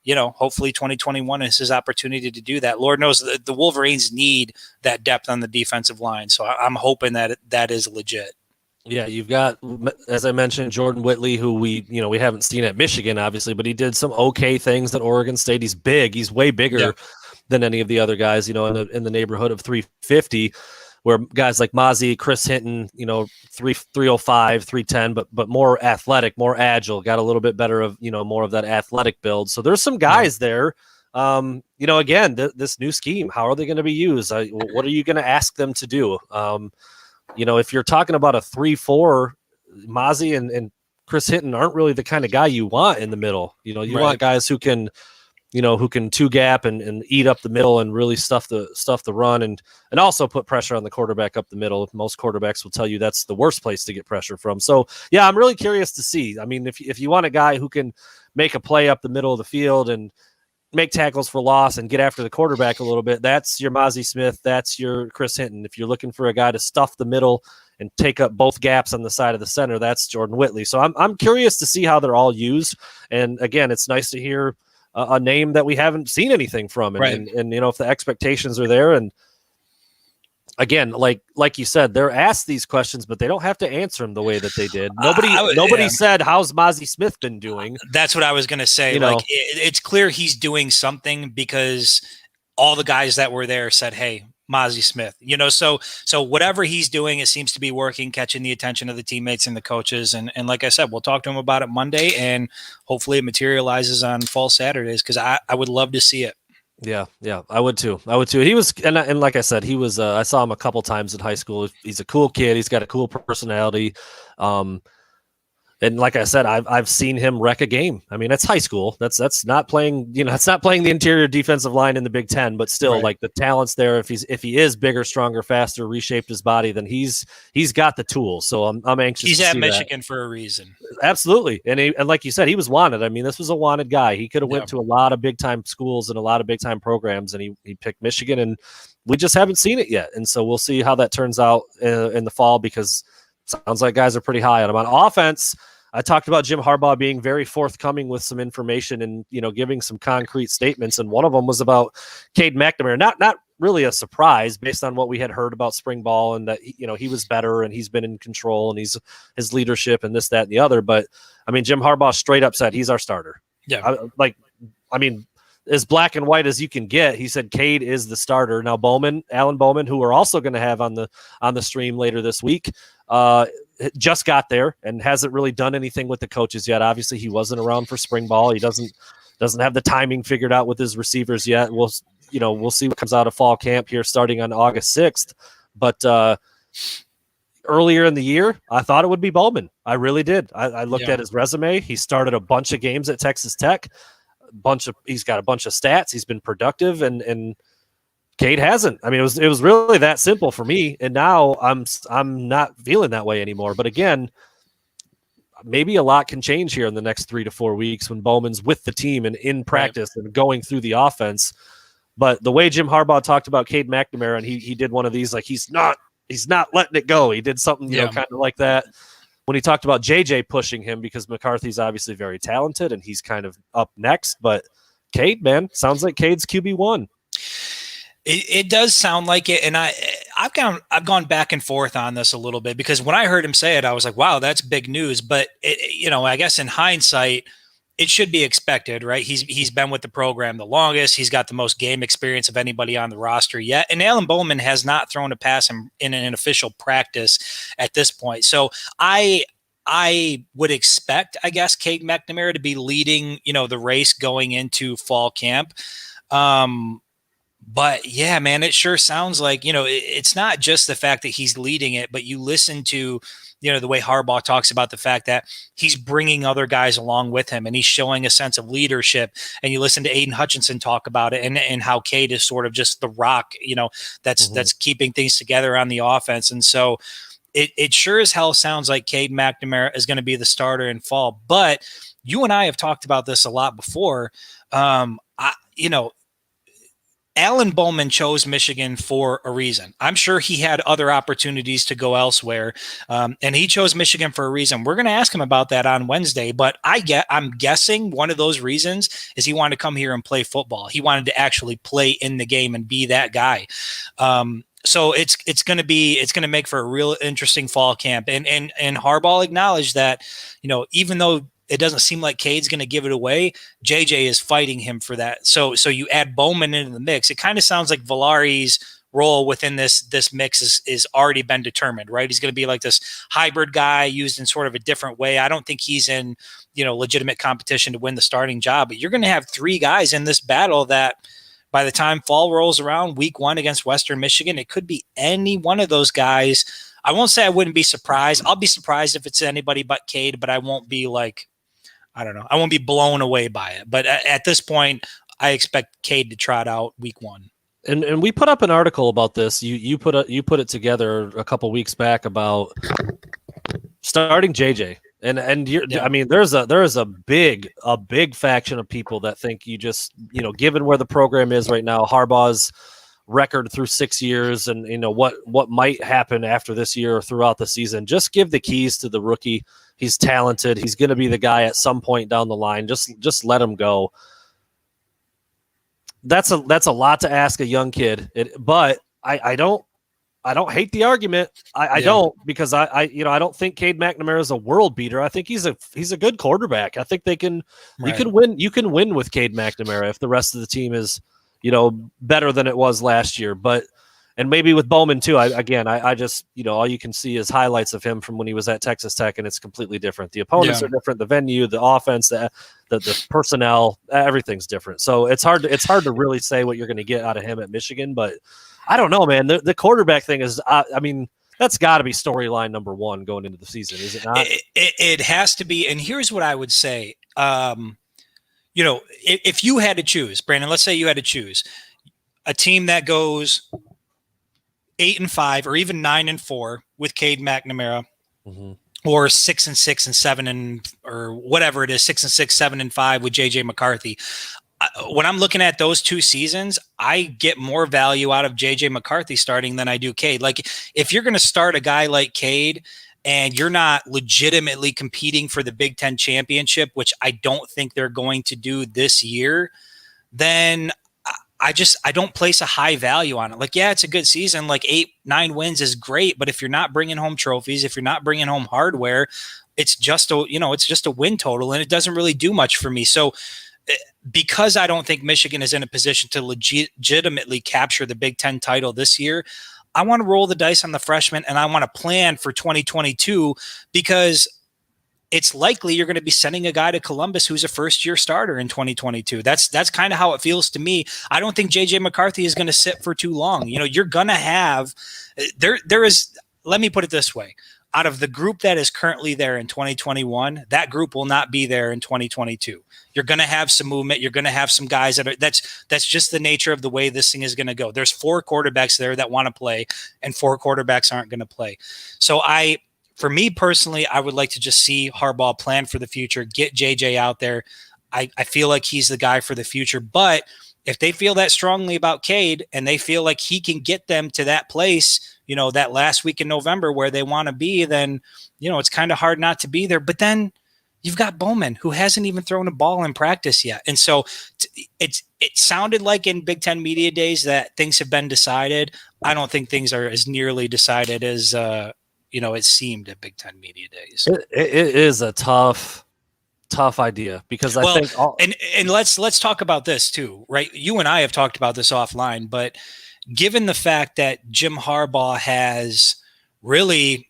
hopefully 2021 is his opportunity to do that. Lord knows the Wolverines need that depth on the defensive line. So I'm hoping that is legit. Yeah, you've got, as I mentioned, Jordan Whitley, who we haven't seen at Michigan, obviously, but he did some okay things at Oregon State. He's big. He's way bigger than any of the other guys, in the neighborhood of 350, where guys like Mazi, Chris Hinton, 305, 310, but more athletic, more agile, got a little bit better of, more of that athletic build. So there's some guys there. Again, this new scheme, how are they going to be used? What are you going to ask them to do? If you're talking about a 3-4, Mazi and Chris Hinton aren't really the kind of guy you want in the middle. You want guys who can two gap and eat up the middle and really stuff the run and also put pressure on the quarterback up the middle. Most quarterbacks will tell you that's the worst place to get pressure from. So yeah, I'm really curious to see. I mean, if you want a guy who can make a play up the middle of the field and make tackles for loss and get after the quarterback a little bit, that's your Mazi Smith, that's your Chris Hinton. If you're looking for a guy to stuff the middle and take up both gaps on the side of the center, that's Jordan Whitley. So I'm curious to see how they're all used. And again, it's nice to hear a name that we haven't seen anything from. And if the expectations are there, and again, like you said, they're asked these questions, but they don't have to answer them the way that they did. Nobody said, how's Mazi Smith been doing? That's what I was going to say. It's clear he's doing something because all the guys that were there said, hey, Mazi Smith, so whatever he's doing, it seems to be working, catching the attention of the teammates and the coaches. And like I said, we'll talk to him about it Monday, and hopefully it materializes on fall Saturdays, because I would love to see it. Yeah, I would too. He was, and like I said, he was. I saw him a couple times in high school. He's a cool kid. He's got a cool personality. And like I said, I've seen him wreck a game. I mean, that's high school. That's not playing. That's not playing the interior defensive line in the Big Ten. But still, like, the talent's there. If he is bigger, stronger, faster, reshaped his body, then he's got the tools. So I'm anxious. He's to at see Michigan that. For a reason. Absolutely, and like you said, he was wanted. I mean, this was a wanted guy. He could have went to a lot of big time schools and a lot of big time programs, and he picked Michigan, and we just haven't seen it yet. And so we'll see how that turns out in the fall, because it sounds like guys are pretty high on him. On offense, I talked about Jim Harbaugh being very forthcoming with some information and, giving some concrete statements. And one of them was about Cade McNamara. Not really a surprise based on what we had heard about spring ball, and that, he was better and he's been in control and his leadership and this, that, and the other. But I mean, Jim Harbaugh straight up said he's our starter. Yeah. As black and white as you can get, he said Cade is the starter. Now Alan Bowman, who we're also going to have on the stream later this week, just got there and hasn't really done anything with the coaches yet. Obviously, he wasn't around for spring ball. He doesn't have the timing figured out with his receivers yet. We'll see what comes out of fall camp here starting on August 6th. But earlier in the year, I thought it would be Bowman. I really did. I looked at his resume. He started a bunch of games at Texas Tech. He's got a bunch of stats. He's been productive, and Cade hasn't. I mean, it was really that simple for me, and now I'm not feeling that way anymore. But again, maybe a lot can change here in the next 3 to 4 weeks when Bowman's with the team and in practice and going through the offense. But the way Jim Harbaugh talked about Cade McNamara, and he did one of these, like, he's not letting it go. He did something, kind of like that when he talked about JJ pushing him, because McCarthy's obviously very talented and he's kind of up next. But Cade, man, sounds like Cade's QB1. It does sound like it, and I've gone back and forth on this a little bit, because when I heard him say it, I was like, "Wow, that's big news." But I guess in hindsight, it should be expected, right? He's been with the program the longest. He's got the most game experience of anybody on the roster yet, and Alan Bowman has not thrown a pass in an official practice at this point. So I would expect, I guess, Cade McNamara to be leading, the race going into fall camp. But yeah, man, it sure sounds like, it's not just the fact that he's leading it, but you listen to, the way Harbaugh talks about the fact that he's bringing other guys along with him and he's showing a sense of leadership. And you listen to Aiden Hutchinson talk about it and how Cade is sort of just the rock, that's keeping things together on the offense. And so it sure as hell sounds like Cade McNamara is going to be the starter in fall. But you and I have talked about this a lot before. Alan Bowman chose Michigan for a reason. I'm sure he had other opportunities to go elsewhere, and he chose Michigan for a reason. We're going to ask him about that on Wednesday, but I'm guessing one of those reasons is he wanted to come here and play football. He wanted to actually play in the game and be that guy. So it's going to make for a real interesting fall camp. And Harbaugh acknowledged that, even though it doesn't seem like Cade's going to give it away, JJ is fighting him for that. So you add Bowman into the mix. It kind of sounds like Valari's role within this mix is already been determined, right? He's going to be like this hybrid guy used in sort of a different way. I don't think he's in, legitimate competition to win the starting job, but you're going to have 3 guys in this battle that by the time fall rolls around, week 1 against Western Michigan, it could be any one of those guys I won't say I wouldn't be surprised. I'll be surprised if it's anybody but Cade, but I won't be like, I don't know. I won't be blown away by it. But at this point, I expect Cade to trot out week 1. And we put up an article about this. You put it together a couple weeks back about starting JJ. And I mean, there is a big faction of people that think you just, given where the program is right now, Harbaugh's record through 6 years, and what might happen after this year or throughout the season, just give the keys to the rookie. He's talented. He's going to be the guy at some point down the line. Just let him go. That's a lot to ask a young kid, but I don't hate the argument. I don't, because I don't think Cade McNamara is a world beater. I think he's a good quarterback. I think you can win. You can win with Cade McNamara if the rest of the team is, better than it was last year. And maybe with Bowman too. I just, all you can see is highlights of him from when he was at Texas Tech, and it's completely different. The opponents are different. The venue, the offense, the personnel, everything's different. So it's hard to really say what you're going to get out of him at Michigan. But I don't know, man. The quarterback thing is, that's got to be storyline number 1 going into the season, is it not? It has to be. And here's what I would say. If you had to choose, Brandon, let's say you had to choose a team that goes 8-5 or even 9-4 with Cade McNamara, or 6-6 and 7 or whatever it is, 6-6, 7-5 with JJ McCarthy. When I'm looking at those 2 seasons, I get more value out of JJ McCarthy starting than I do Cade. Like, if you're going to start a guy like Cade and you're not legitimately competing for the Big Ten championship, which I don't think they're going to do this year, then I don't place a high value on it. Like, yeah, it's a good season. Like 8-9 wins is great, but if you're not bringing home trophies, if you're not bringing home hardware, it's just a win total, and it doesn't really do much for me. So, because I don't think Michigan is in a position to legitimately capture the Big Ten title this year, I want to roll the dice on the freshmen, and I want to plan for 2022, because it's likely you're going to be sending a guy to Columbus who's a first-year starter in 2022. That's kind of how it feels to me. I don't think JJ McCarthy is going to sit for too long. You're going to have there is. Let me put it this way: out of the group that is currently there in 2021, that group will not be there in 2022. You're going to have some movement. You're going to have some guys that's just the nature of the way this thing is going to go. There's 4 quarterbacks there that want to play, and 4 quarterbacks aren't going to play. So for me personally, I would like to just see Harbaugh plan for the future, get JJ out there. I feel like he's the guy for the future. But if they feel that strongly about Cade and they feel like he can get them to that place, that last week in November where they want to be, then, it's kind of hard not to be there. But then you've got Bowman, who hasn't even thrown a ball in practice yet. And so it sounded like in Big Ten media days that things have been decided. I don't think things are as nearly decided as, it seemed at Big Ten media days. It is a tough idea, because I think and let's talk about this too, right? You and I have talked about this offline, but given the fact that Jim Harbaugh has really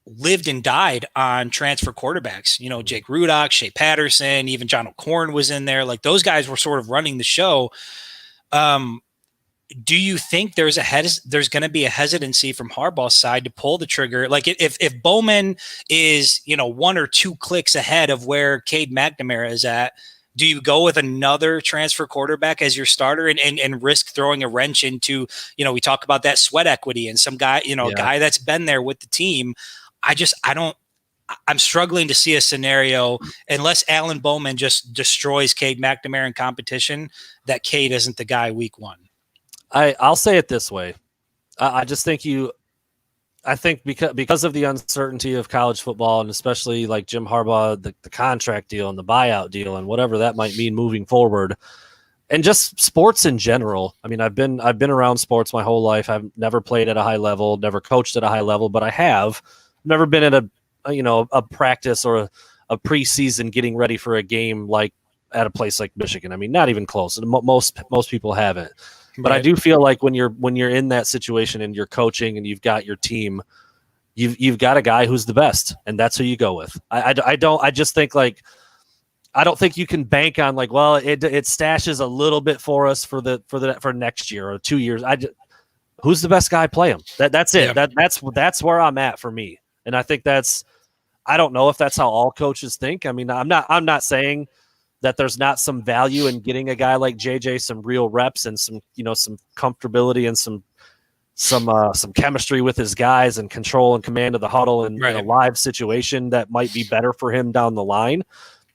lived and died on transfer quarterbacks, Jake Rudock, Shea Patterson, even John O'Korn was in there. Like, those guys were sort of running the show. Do you think there's going to be a hesitancy from Harbaugh's side to pull the trigger? Like, if Bowman is, 1 or 2 clicks ahead of where Cade McNamara is at, do you go with another transfer quarterback as your starter and risk throwing a wrench into, we talk about that sweat equity and some guy, a guy that's been there with the team. I'm struggling to see a scenario, unless Alan Bowman just destroys Cade McNamara in competition, that Cade isn't the guy week 1. I'll say it this way. I just think I think because of the uncertainty of college football, and especially like Jim Harbaugh, the contract deal and the buyout deal and whatever that might mean moving forward, and just sports in general. I mean, I've been around sports my whole life. I've never played at a high level, never coached at a high level, but I have never been at a practice or a preseason getting ready for a game like at a place like Michigan. I mean, not even close. Most people haven't. But right. I do feel like when you're in that situation and you're coaching and you've got your team, you've got a guy who's the best, and that's who you go with. I just think, like, I don't think you can bank on, like, well, it stashes a little bit for us for next year or 2 years. who's the best guy? Play him. That's it. Yeah. That's where I'm at for me. And I think I don't know if that's how all coaches think. I mean, I'm not saying that there's not some value in getting a guy like JJ some real reps and some comfortability and some chemistry with his guys and control and command of the huddle and in a live situation that might be better for him down the line.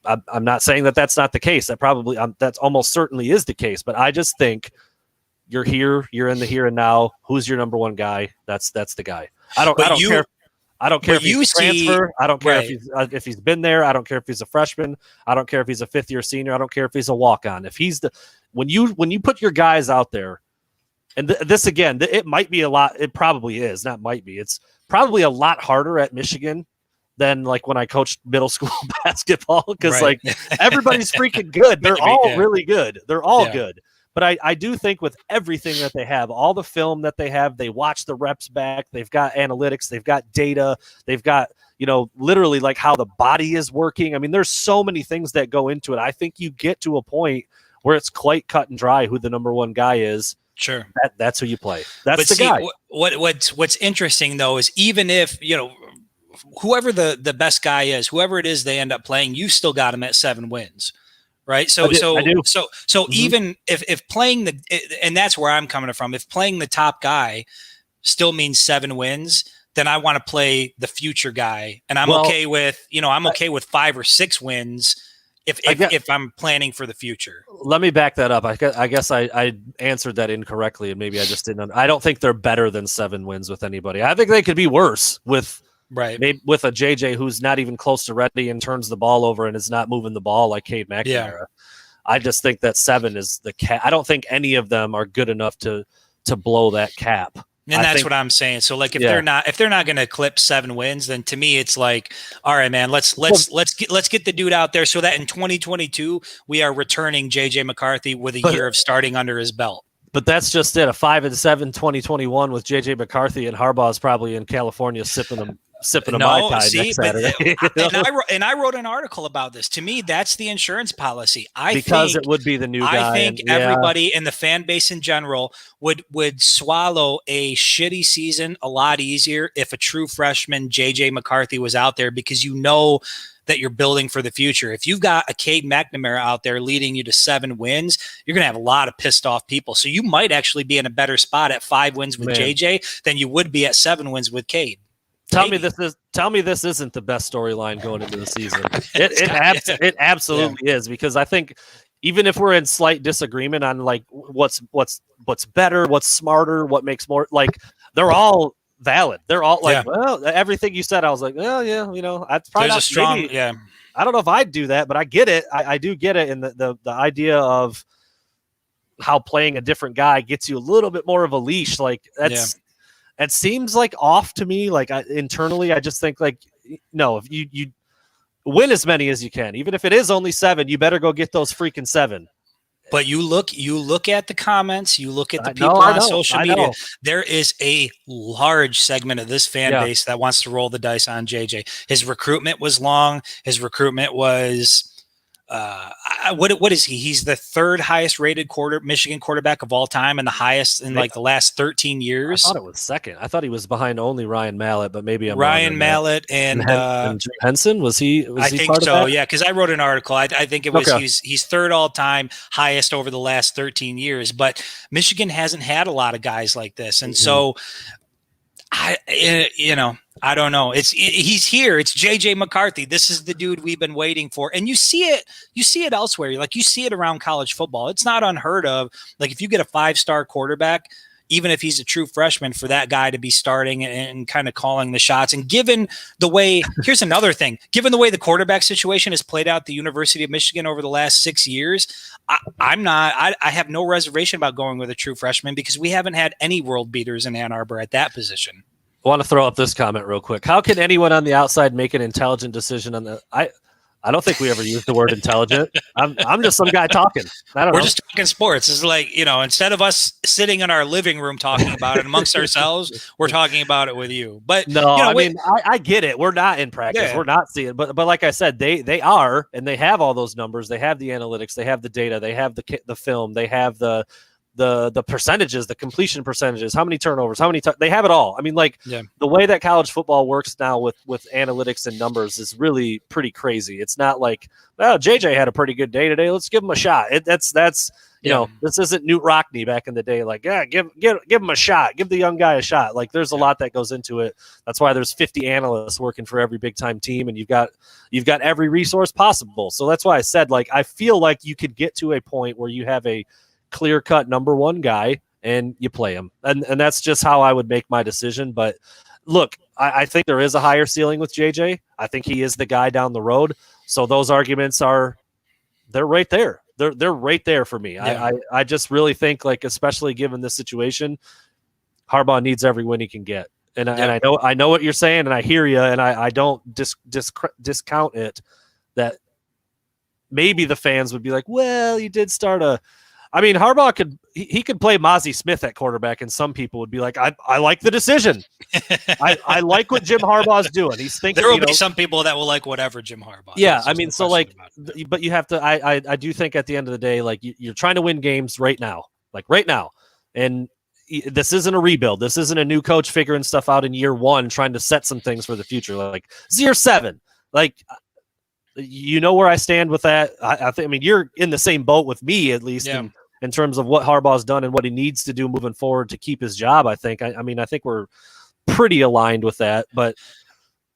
I'm not saying that that's not the case. That's almost certainly is the case. But I just think you're here, you're in the here and now. Who's your number one guy? That's the guy. I don't care. I don't care if he's a transfer. I don't care if he's been there. I don't care if he's a freshman. I don't care if he's a fifth-year senior. I don't care if he's a walk-on. If he's when you put your guys out there, and this again, it might be a lot. It probably is. Not might be. It's probably a lot harder at Michigan than like when I coached middle school basketball because like everybody's freaking good. They're all really good. They're all good. But I do think with everything that they have, all the film that they have, they watch the reps back. They've got analytics. They've got data. They've got, literally like how the body is working. I mean, there's so many things that go into it. I think you get to a point where it's quite cut and dry who the number one guy is. Sure. That's who you play. That's guy. What's interesting, though, is even if, whoever the best guy is, whoever it is they end up playing, you still got him at 7 wins. Right. So even if playing and that's where I'm coming from, if playing the top guy still means 7 wins, then I want to play the future guy. And I'm okay with 5 or 6 wins if I'm planning for the future. Let me back that up. I guess I answered that incorrectly and maybe I just didn't. I don't think they're better than 7 wins with anybody. I think they could be worse with maybe with a JJ who's not even close to ready and turns the ball over and is not moving the ball like Cade McNamara. Yeah. I just think that 7 is the cap. I don't think any of them are good enough to blow that cap. And that's what I'm saying. So like if they're not going to clip 7 wins, then to me it's like, all right, man, let's get the dude out there so that in 2022 we are returning JJ McCarthy with a year of starting under his belt. But that's just it. A 5-7 2021 with JJ McCarthy and Harbaugh is probably in California sipping a Mai Tai next Saturday. And I wrote an article about this. To me, that's the insurance policy. Because it would be the new guy. I think everybody in the fan base in general would swallow a shitty season a lot easier if a true freshman JJ McCarthy was out there, because that you're building for the future. If you've got a Cade McNamara out there leading you to 7 wins, you're going to have a lot of pissed off people. So you might actually be in a better spot at 5 wins with JJ than you would be at 7 wins with Cade. Tell me this isn't the best storyline going into the season. It absolutely is, because I think even if we're in slight disagreement on like what's better, what's smarter, what makes more, like they're all valid. They're all like, well, everything you said, I was like, well, yeah, that's probably a strong, I don't know if I'd do that, but I get it. I do get it. And the idea of how playing a different guy gets you a little bit more of a leash. Like it seems like off to me. Like internally, I just think like, no, if you win as many as you can, even if it is only 7, you better go get those freaking 7. But you look at the comments, you look at the people on social media. There is a large segment of this fan base that wants to roll the dice on JJ. His recruitment was long. His recruitment was what is he? He's the 3rd highest rated Michigan quarterback of all time, and the highest in like the last 13 years. I thought it was 2nd. I thought he was behind only Ryan Mallett, but maybe I'm Ryan Mallett and Henson. Was he? I think so. Yeah, because I wrote an article. I think it was he's 3rd all time, highest over the last 13 years. But Michigan hasn't had a lot of guys like this, and so I don't know. He's here. It's JJ McCarthy. This is the dude we've been waiting for. And you see it elsewhere. Like you see it around college football. It's not unheard of. Like if you get a 5-star quarterback, even if he's a true freshman, for that guy to be starting and kind of calling the shots. And given the way, here's another thing, given the way the quarterback situation has played out at the University of Michigan over the last 6 years, I have no reservation about going with a true freshman, because we haven't had any world beaters in Ann Arbor at that position. I want to throw up this comment real quick. How can anyone on the outside make an intelligent decision on the? I don't think we ever used the word intelligent. I'm just some guy talking. We're just talking sports. It's like, instead of us sitting in our living room talking about it amongst ourselves, we're talking about it with you. But no, I get it. We're not in practice. Yeah. We're not seeing, but like I said, they are, and they have all those numbers. They have the analytics. They have the data. They have the film. They have the the percentages, the completion percentages, how many turnovers, how many they have it all. I mean, like the way that college football works now with analytics and numbers is really pretty crazy. It's not like, well, JJ had a pretty good day today, let's give him a shot. That's you know, this isn't Newt Rockney back in the day. Like, give him a shot, give the young guy a shot. Like, there's a lot that goes into it. That's why there's 50 analysts working for every big time team, and you've got every resource possible. So that's why I said, like, I feel like you could get to a point where you have a clear-cut number one guy and you play him. And that's just how I would make my decision. But look, I think there is a higher ceiling with JJ. I think he is the guy down the road. So those arguments they're right there. They're right there for me. Yeah. I just really think, like, especially given this situation, Harbaugh needs every win he can get. And I know what you're saying, and I hear you, and I don't discount it that maybe the fans would be like, well, he did start Harbaugh could play Mozzie Smith at quarterback, and some people would be like, I like the decision. I like what Jim Harbaugh's doing. He's thinking there will be some people that will like whatever Jim Harbaugh does. I mean, so like, but you have to. I do think at the end of the day, like, you're trying to win games right now, and this isn't a rebuild. This isn't a new coach figuring stuff out in year one, trying to set some things for the future. Like, it's year 7. Like, you know where I stand with that. I mean, you're in the same boat with me, at least in terms of what Harbaugh's done and what he needs to do moving forward to keep his job. I think. I mean, I think we're pretty aligned with that, but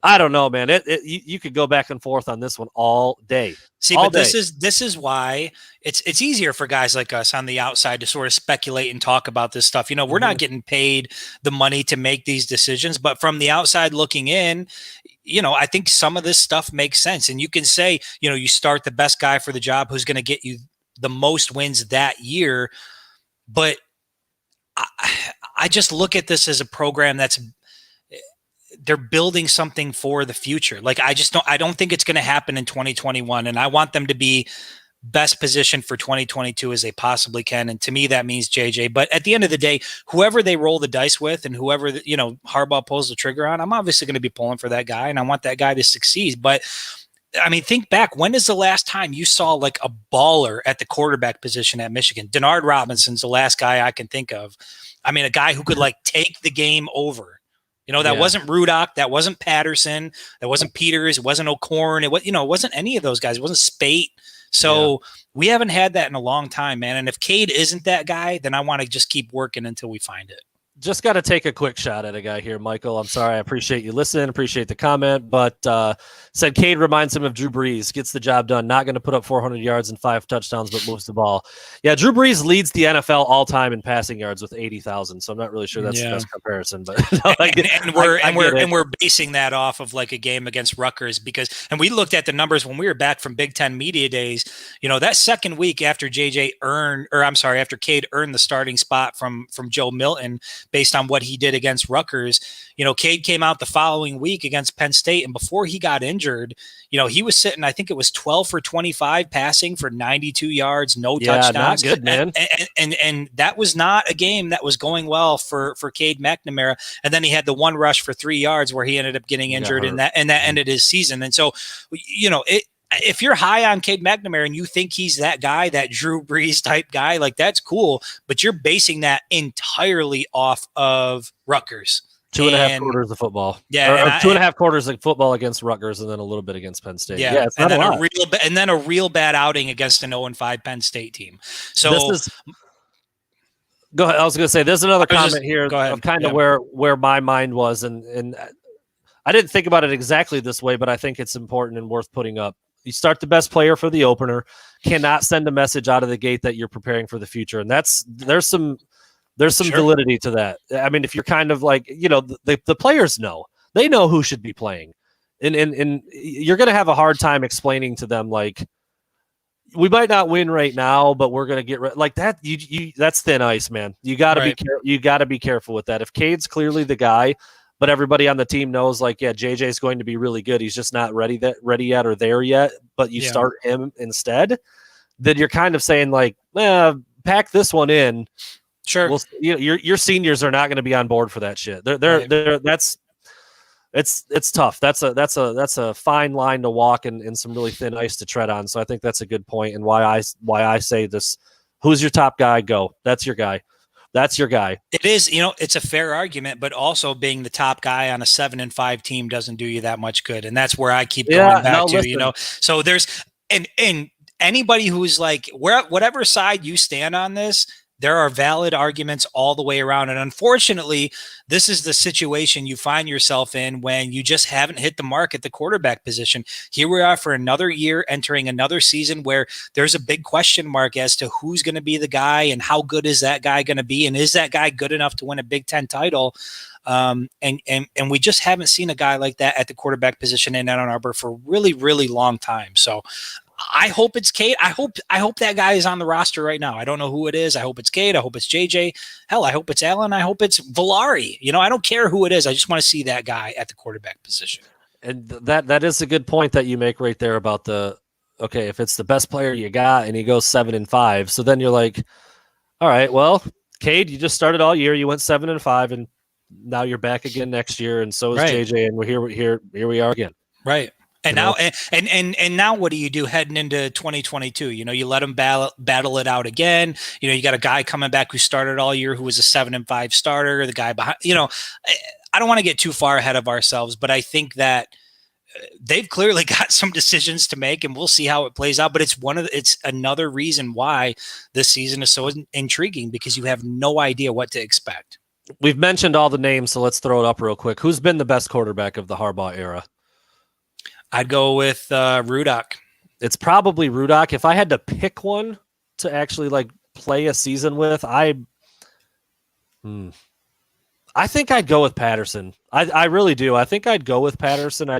I don't know, man. You could go back and forth on this one all day. See, all but day. This is why it's easier for guys like us on the outside to sort of speculate and talk about this stuff. You know, we're not getting paid the money to make these decisions, but from the outside looking in, you know, I think some of this stuff makes sense. And you can say, you know, you start the best guy for the job who's going to get you the most wins that year. But I just look at this as a program they're building something for the future. Like, I don't think it's going to happen in 2021. And I want them to be best positioned for 2022 as they possibly can. And to me, that means JJ. But at the end of the day, whoever they roll the dice with and whoever, you know, Harbaugh pulls the trigger on, I'm obviously going to be pulling for that guy, and I want that guy to succeed. But I mean, think back. When is the last time you saw like a baller at the quarterback position at Michigan? Denard Robinson's the last guy I can think of. I mean, a guy who could like take the game over. You know, that wasn't Rudock, that wasn't Patterson, that wasn't Peters, it wasn't O'Korn, it wasn't any of those guys. It wasn't Spate. So we haven't had that in a long time, man. And if Cade isn't that guy, then I want to just keep working until we find it. Just got to take a quick shot at a guy here, Michael. I'm sorry. I appreciate you listening. Appreciate the comment. But said Cade reminds him of Drew Brees. Gets the job done. Not going to put up 400 yards and 5 touchdowns, but moves the ball. Yeah, Drew Brees leads the NFL all time in passing yards with 80,000. So I'm not really sure that's the best comparison. But we're basing that off of like a game against Rutgers and we looked at the numbers when we were back from Big Ten Media Days. You know, that second week after after Cade earned the starting spot from Joe Milton, based on what he did against Rutgers, you know, Cade came out the following week against Penn State. And before he got injured, you know, he was sitting, I think it was 12 for 25 passing for 92 yards, no touchdowns. Not good, man. And that was not a game that was going well for Cade McNamara. And then he had the one rush for 3 yards where he ended up getting injured, and that ended his season. And so, you know, if you're high on Cade McNamara and you think he's that guy, that Drew Brees type guy, like, that's cool, but you're basing that entirely off of Rutgers. 2.5 quarters of football. Yeah. 2.5 quarters of football against Rutgers, and then a little bit against Penn State. Yeah, it's not a lot. And then a real bad outing against an 0-5 Penn State team. So go ahead. I was going to say, there's another comment here of kind of where my mind was, and I didn't think about it exactly this way, but I think it's important and worth putting up. You start the best player for the opener, cannot send a message out of the gate that you're preparing for the future. And there's some validity to that. I mean, if you're kind of like, you know, the players they know who should be playing, and you're going to have a hard time explaining to them, like, we might not win right now, but we're going to get like that. That's thin ice, man. You got to be careful with that. If Cade's clearly the guy, but everybody on the team knows, like, yeah, JJ is going to be really good. He's just not ready yet or there yet. But you start him instead, then you're kind of saying, like, pack this one in. Sure. Well, your seniors are not going to be on board for that shit. It's tough. That's a fine line to walk and some really thin ice to tread on. So I think that's a good point, and why I say this Who's your top guy? Go. That's your guy. That's your guy. It is, it's a fair argument, but also being the top guy on a 7-5 team doesn't do you that much good. And that's where I keep going back to, listen. So there's, and anybody who's like, whatever side you stand on this, there are valid arguments all the way around. And unfortunately, this is the situation you find yourself in when you just haven't hit the mark at the quarterback position. Here we are for another year, entering another season where there's a big question mark as to who's going to be the guy and how good is that guy going to be, and is that guy good enough to win a Big Ten title? And we just haven't seen a guy like that at the quarterback position in Ann Arbor for a really, really long time. So I hope it's Cade. I hope that guy is on the roster right now. I don't know who it is. I hope it's Cade. I hope it's JJ. Hell, I hope it's Allen. I hope it's Villari. I don't care who it is. I just want to see that guy at the quarterback position. And that is a good point that you make right there about if it's the best player you got and he goes 7-5. So then you're like, all right, well, Cade, you just started all year. You went 7-5, and now you're back again next year. And so is JJ. And here we are again. Right. And now, and now, what do you do heading into 2022? You let them battle it out again. You got a guy coming back who started all year, who was a 7-5 starter. The guy behind, I don't want to get too far ahead of ourselves, but I think that they've clearly got some decisions to make, and we'll see how it plays out. But it's another reason why this season is so intriguing, because you have no idea what to expect. We've mentioned all the names, so let's throw it up real quick. Who's been the best quarterback of the Harbaugh era? I'd go with Rudock. It's probably Rudock. If I had to pick one to actually play a season with, I think I'd go with Patterson. I really do. I think I'd go with Patterson. I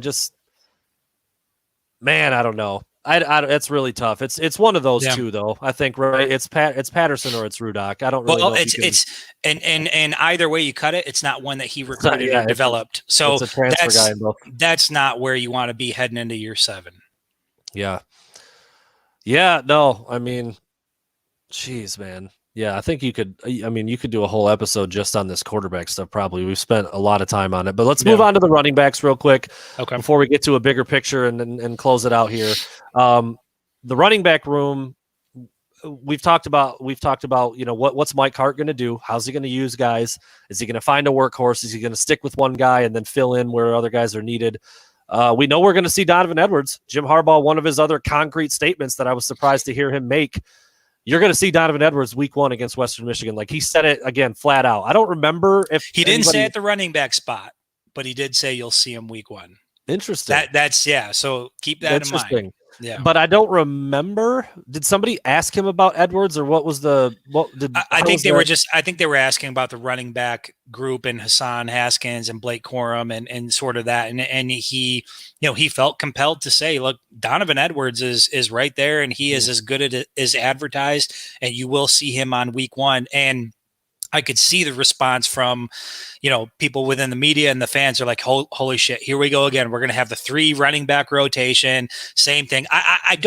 don't know. It's really tough. It's one of those two, though. I think, right? It's Patterson or it's Rudock. I don't really know. And either way you cut it, it's not one that he recruited or developed. So it's a transfer guy in both. That's not where you want to be heading into year 7. Yeah. Yeah. No, I mean, geez, man. Yeah, I think you could do a whole episode just on this quarterback stuff. Probably. We've spent a lot of time on it, but let's move on to the running backs real quick. Okay. Before we get to a bigger picture and close it out here. The running back room, we've talked about, what's Mike Hart going to do? How's he going to use guys? Is he going to find a workhorse? Is he going to stick with one guy and then fill in where other guys are needed? We know we're going to see Donovan Edwards. Jim Harbaugh, one of his other concrete statements that I was surprised to hear him make, you're going to see Donovan Edwards week 1 against Western Michigan. He said it again, flat out. I don't remember if he didn't say at the running back spot, but he did say you'll see him week 1. Interesting. So keep that in mind. Yeah. But I don't remember. Did somebody ask him about Edwards, or what was I think they were asking about the running back group and Hassan Haskins and Blake Corum and sort of that. And he, he felt compelled to say, look, Donovan Edwards is right there, and he is as good as advertised, and you will see him on week 1. And I could see the response from, people within the media, and the fans are like, holy shit, here we go again. We're going to have the 3 running back rotation. Same thing. I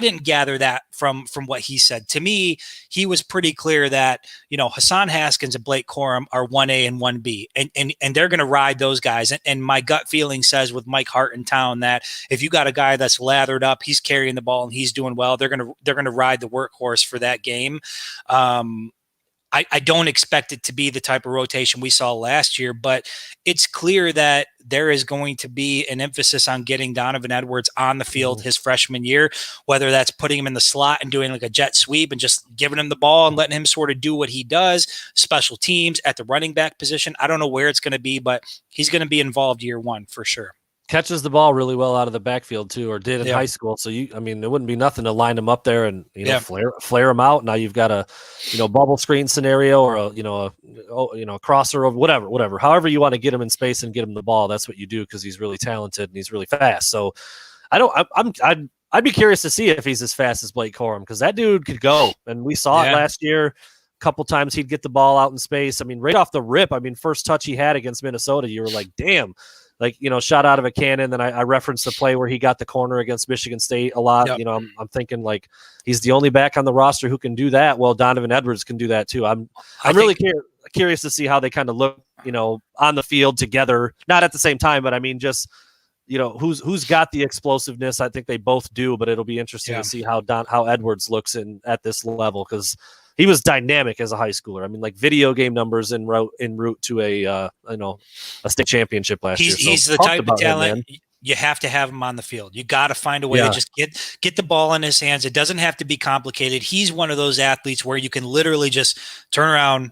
didn't gather that from what he said. To me, he was pretty clear that, Hassan Haskins and Blake Corum are 1A and 1B, and they're going to ride those guys. And my gut feeling says with Mike Hart in town that if you got a guy that's lathered up, he's carrying the ball and he's doing well, they're going to ride the workhorse for that game. I don't expect it to be the type of rotation we saw last year, but it's clear that there is going to be an emphasis on getting Donovan Edwards on the field his freshman year, whether that's putting him in the slot and doing a jet sweep and just giving him the ball and letting him sort of do what he does, special teams at the running back position. I don't know where it's going to be, but he's going to be involved year 1 for sure. Catches the ball really well out of the backfield too, or did in high school. So it wouldn't be nothing to line him up there and flare him out. Now you've got a bubble screen scenario or a crosser or whatever. However you want to get him in space and get him the ball, that's what you do, because he's really talented and he's really fast. So I'd be curious to see if he's as fast as Blake Corum, because that dude could go, and we saw it last year. A couple times he'd get the ball out in space. Right off the rip. First touch he had against Minnesota, you were like, damn. Shot out of a cannon. Then I referenced the play where he got the corner against Michigan State a lot. Yep. I'm thinking he's the only back on the roster who can do that. Well, Donovan Edwards can do that too. I'm really curious to see how they kind of look, on the field together. Not at the same time, but just who's got the explosiveness. I think they both do, but it'll be interesting to see how Edwards looks at this level, because he was dynamic as a high schooler. I mean, like video game numbers en route to a state championship last year. He's the type of talent you have to have him on the field. You got to find a way to just get the ball in his hands. It doesn't have to be complicated. He's one of those athletes where you can literally just turn around,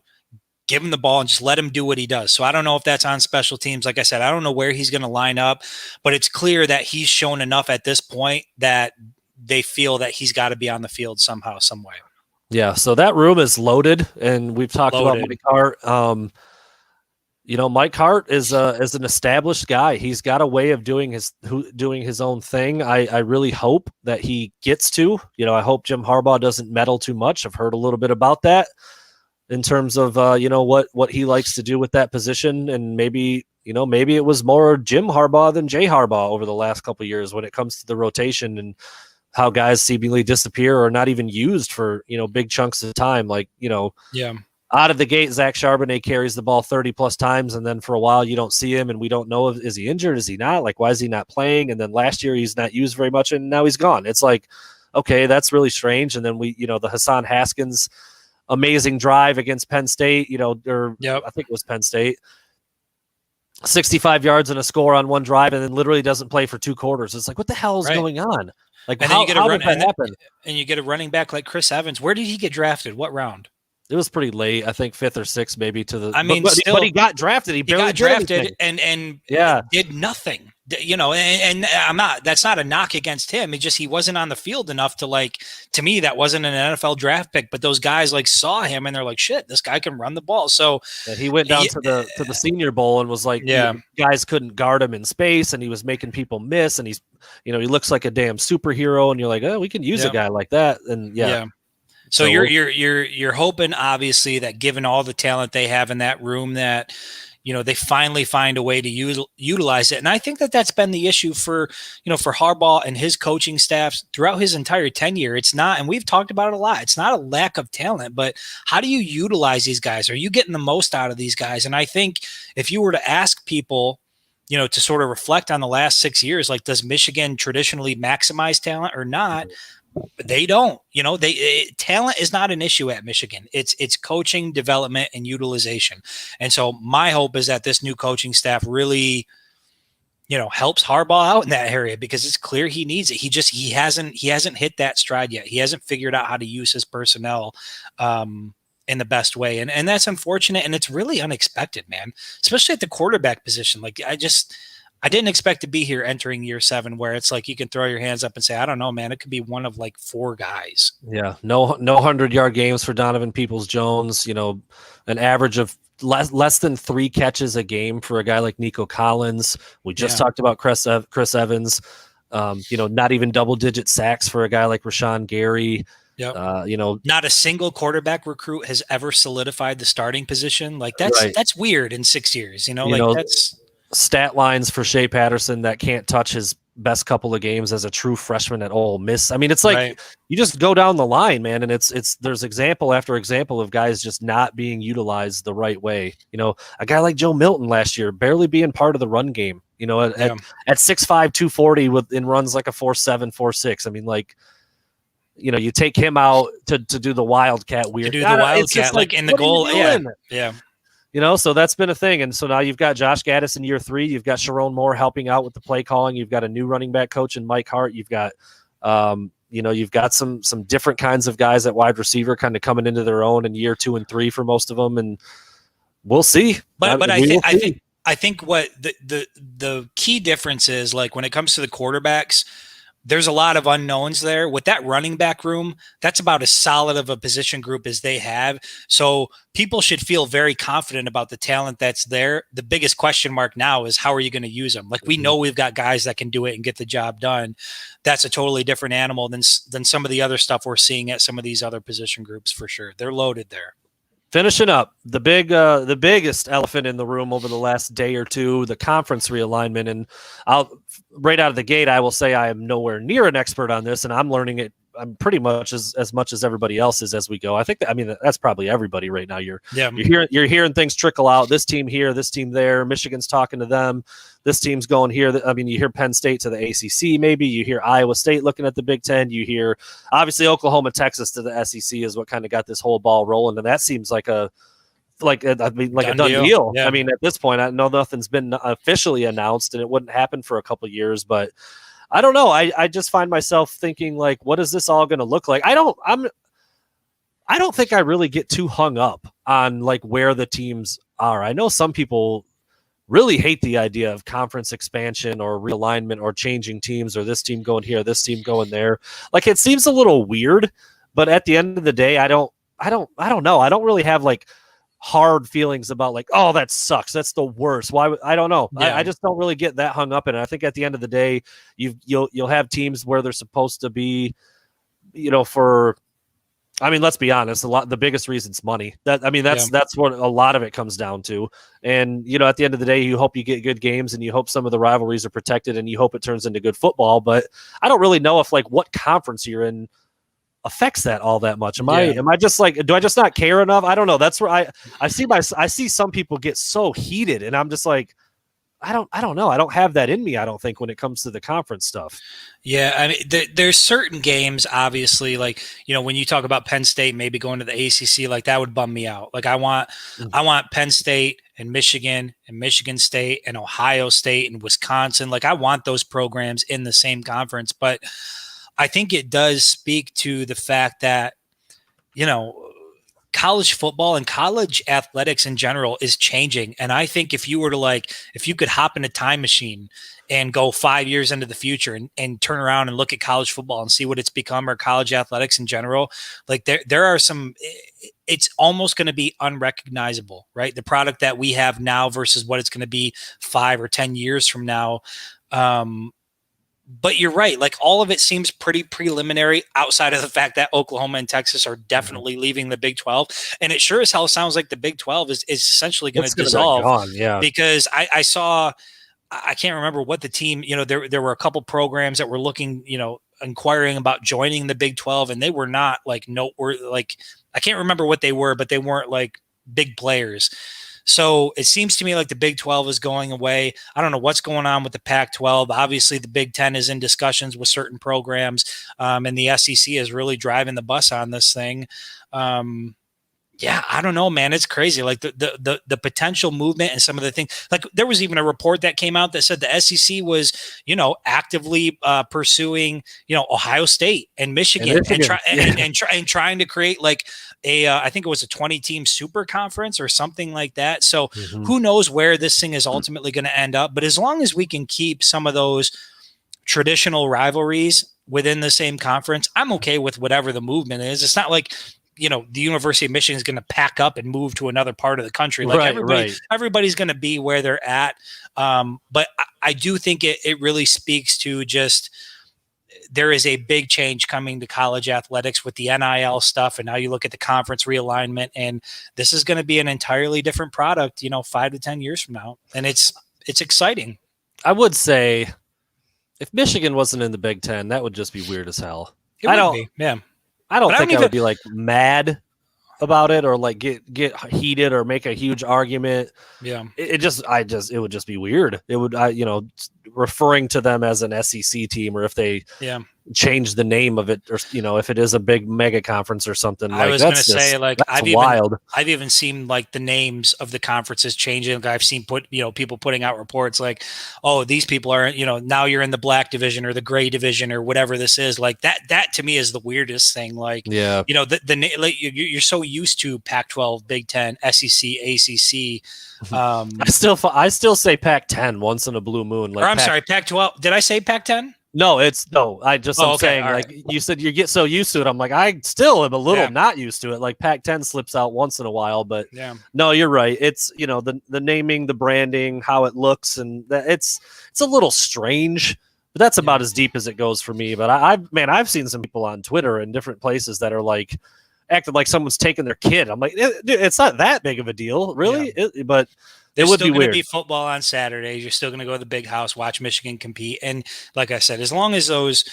give him the ball, and just let him do what he does. So I don't know if that's on special teams. Like I said, I don't know where he's going to line up, but it's clear that he's shown enough at this point that they feel that he's got to be on the field somehow, some way. Yeah, so that room is loaded, and we've talked about Mike Hart. Mike Hart is an established guy. He's got a way of doing his own thing. I really hope that he gets to. I hope Jim Harbaugh doesn't meddle too much. I've heard a little bit about that in terms of what he likes to do with that position, and maybe it was more Jim Harbaugh than Jay Harbaugh over the last couple of years when it comes to the rotation and how guys seemingly disappear or not even used for big chunks of time. Out of the gate, Zach Charbonnet carries the ball 30 plus times, and then for a while you don't see him, and we don't know is he injured, is he not? Like, why is he not playing? And then last year he's not used very much, and now he's gone. It's like, okay, that's really strange. And then the Hassan Haskins amazing drive against Penn State, I think it was Penn State, 65 yards and a score on one drive, and then literally doesn't play for 2 quarters. It's like, what the hell is going on? Like, how did that happen? And you get a running back like Chris Evans. Where did he get drafted? What round? It was pretty late, I think 5th or 6th, maybe to the. But he got drafted. He got drafted and did nothing. And I'm not. That's not a knock against him. He wasn't on the field enough to me, that wasn't an NFL draft pick. But those guys saw him and they're like, shit, this guy can run the ball. So he went down to the Senior Bowl and was like, guys couldn't guard him in space, and he was making people miss, and he's he looks like a damn superhero, and you're like, oh, we can use a guy like that, and So you're hoping, obviously, that given all the talent they have in that room, that they finally find a way to utilize it. And I think that that's been the issue for Harbaugh and his coaching staffs throughout his entire tenure. It's not, and we've talked about it a lot, it's not a lack of talent, but how do you utilize these guys? Are you getting the most out of these guys? And I think if you were to ask people, to sort of reflect on the last 6 years, like, does Michigan traditionally maximize talent or not? They don't. Talent is not an issue at Michigan. It's coaching, development, and utilization. And so my hope is that this new coaching staff really, helps Harbaugh out in that area, because it's clear he needs it. He hasn't hit that stride yet. He hasn't figured out how to use his personnel in the best way. And that's unfortunate, and it's really unexpected, man, especially at the quarterback position. Like, I didn't expect to be here entering year 7, where it's like you can throw your hands up and say, I don't know, man, it could be one of 4 guys. Yeah, no 100-yard games for Donovan Peoples-Jones. An average of less than 3 catches a game for a guy like Nico Collins. We just talked about Chris Evans. Not even double-digit sacks for a guy like Rashawn Gary. Yep. Not a single quarterback recruit has ever solidified the starting position. Like, that's weird in 6 years. That's stat lines for Shea Patterson that can't touch his best couple of games as a true freshman at Ole Miss. I mean, it's like you just go down the line, man, and there's example after example of guys just not being utilized the right way. A guy like Joe Milton last year barely being part of the run game. At 6'5", 240 in runs like a 4.7, 4.6. I mean, like, you take him out to do the wildcat weird. To do the wildcat, like in the goal. Yeah. So that's been a thing. And so now you've got Josh Gaddis in year 3. You've got Sharon Moore helping out with the play calling. You've got a new running back coach in Mike Hart. You've got, you've got some different kinds of guys at wide receiver kind of coming into their own in year 2 and 3 for most of them. And we'll see. But I think what the key difference is, like, when it comes to the quarterbacks, there's a lot of unknowns there. With that running back room, that's about as solid of a position group as they have. So people should feel very confident about the talent that's there. The biggest question mark now is, how are you going to use them? Like, we know we've got guys that can do it and get the job done. That's a totally different animal than some of the other stuff we're seeing at some of these other position groups, for sure. They're loaded there. Finishing up, the biggest elephant in the room over the last day or two, the conference realignment. And right out of the gate, I will say I am nowhere near an expert on this, and I'm learning it I'm pretty much as much as everybody else is as we go. I think that's probably everybody right now. You're hearing things trickle out. This team here, this team there. Michigan's talking to them. This team's going here. You hear Penn State to the ACC. Maybe you hear Iowa State looking at the Big Ten. You hear obviously Oklahoma, Texas to the SEC is what kind of got this whole ball rolling, and that seems like a done deal. Yeah. I mean, at this point, I know nothing's been officially announced, and it wouldn't happen for a couple of years, but. I don't know. I just find myself thinking like, what is this all going to look like? I don't think I really get too hung up on like where the teams are. I know some people really hate the idea of conference expansion or realignment or changing teams or this team going here, this team going there. Like it seems a little weird, but at the end of the day, I don't know. I don't really have like hard feelings about like, oh, that sucks. That's the worst. Why? I don't know. Yeah. I just don't really get that hung up in it. I think at the end of the day, you'll have teams where they're supposed to be, let's be honest. The biggest reason's money. That's what a lot of it comes down to. And, at the end of the day, you hope you get good games and you hope some of the rivalries are protected and you hope it turns into good football. But I don't really know if like what conference you're in affects that all that much. Am I just like, do I just not care enough? I don't know. That's where I see some people get so heated and I'm just like, I don't know. I don't have that in me. I don't think when it comes to the conference stuff. Yeah. I mean, there's certain games, obviously, like, when you talk about Penn State, maybe going to the ACC, like that would bum me out. Like I want Penn State and Michigan State and Ohio State and Wisconsin. Like I want those programs in the same conference, but I think it does speak to the fact that, college football and college athletics in general is changing. And I think if you could hop in a time machine and go 5 years into the future and turn around and look at college football and see what it's become or college athletics in general, like there are some, it's almost going to be unrecognizable, right? The product that we have now versus what it's going to be 5 or 10 years from now. But you're right. Like all of it seems pretty preliminary outside of the fact that Oklahoma and Texas are definitely leaving the Big 12. And it sure as hell sounds like the Big 12 is essentially going to dissolve. Because I saw, I can't remember what the team, there were a couple programs that were looking, inquiring about joining the Big 12 and they were not like noteworthy. Like I can't remember what they were, but they weren't like big players. So it seems to me like the Big 12 is going away. I don't know what's going on with the Pac-12. Obviously, the Big 10 is in discussions with certain programs, and the SEC is really driving the bus on this thing. I don't know, man. It's crazy. Like the potential movement and some of the things. Like there was even a report that came out that said the SEC was, actively pursuing, Ohio State and Michigan and trying to create like I think it was a 20-team super conference or something like that. So who knows where this thing is ultimately going to end up? But as long as we can keep some of those traditional rivalries within the same conference, I'm okay with whatever the movement is. It's not like the University of Michigan is going to pack up and move to another part of the country. Like everybody's going to be where they're at. But I do think it really speaks to just there is a big change coming to college athletics with the NIL stuff. And now you look at the conference realignment, and this is going to be an entirely different product, 5 to 10 years from now. And it's exciting. I would say if Michigan wasn't in the Big Ten, that would just be weird as hell. I don't think I would be like mad about it or like get heated or make a huge argument. Yeah. It would just be weird. It would, referring to them as an SEC team, or if they change the name of it, or if it is a big mega conference or something. I was going to say, like, I've even seen like the names of the conferences changing. I've seen people putting out reports like, oh, these people are, now you're in the black division or the gray division or whatever this is. Like that to me is the weirdest thing. Like, you're so used to Pac-12, Big Ten, SEC, ACC. I still say Pac-10 once in a blue moon. Like, sorry, Pac-12. Did I say Pac-10? No. I'm saying like right. You said you get so used to it. I'm like, I still am a little not used to it. Like Pac-10 slips out once in a while, but no, you're right. It's the naming, the branding, how it looks, and it's a little strange. But that's about as deep as it goes for me. But I've seen some people on Twitter and different places that are like acting like someone's taking their kid. I'm like, dude, it's not that big of a deal, really. But it would be weird. There's still going to be football on Saturdays. You're still going to go to the big house, watch Michigan compete. And like I said, as long as those,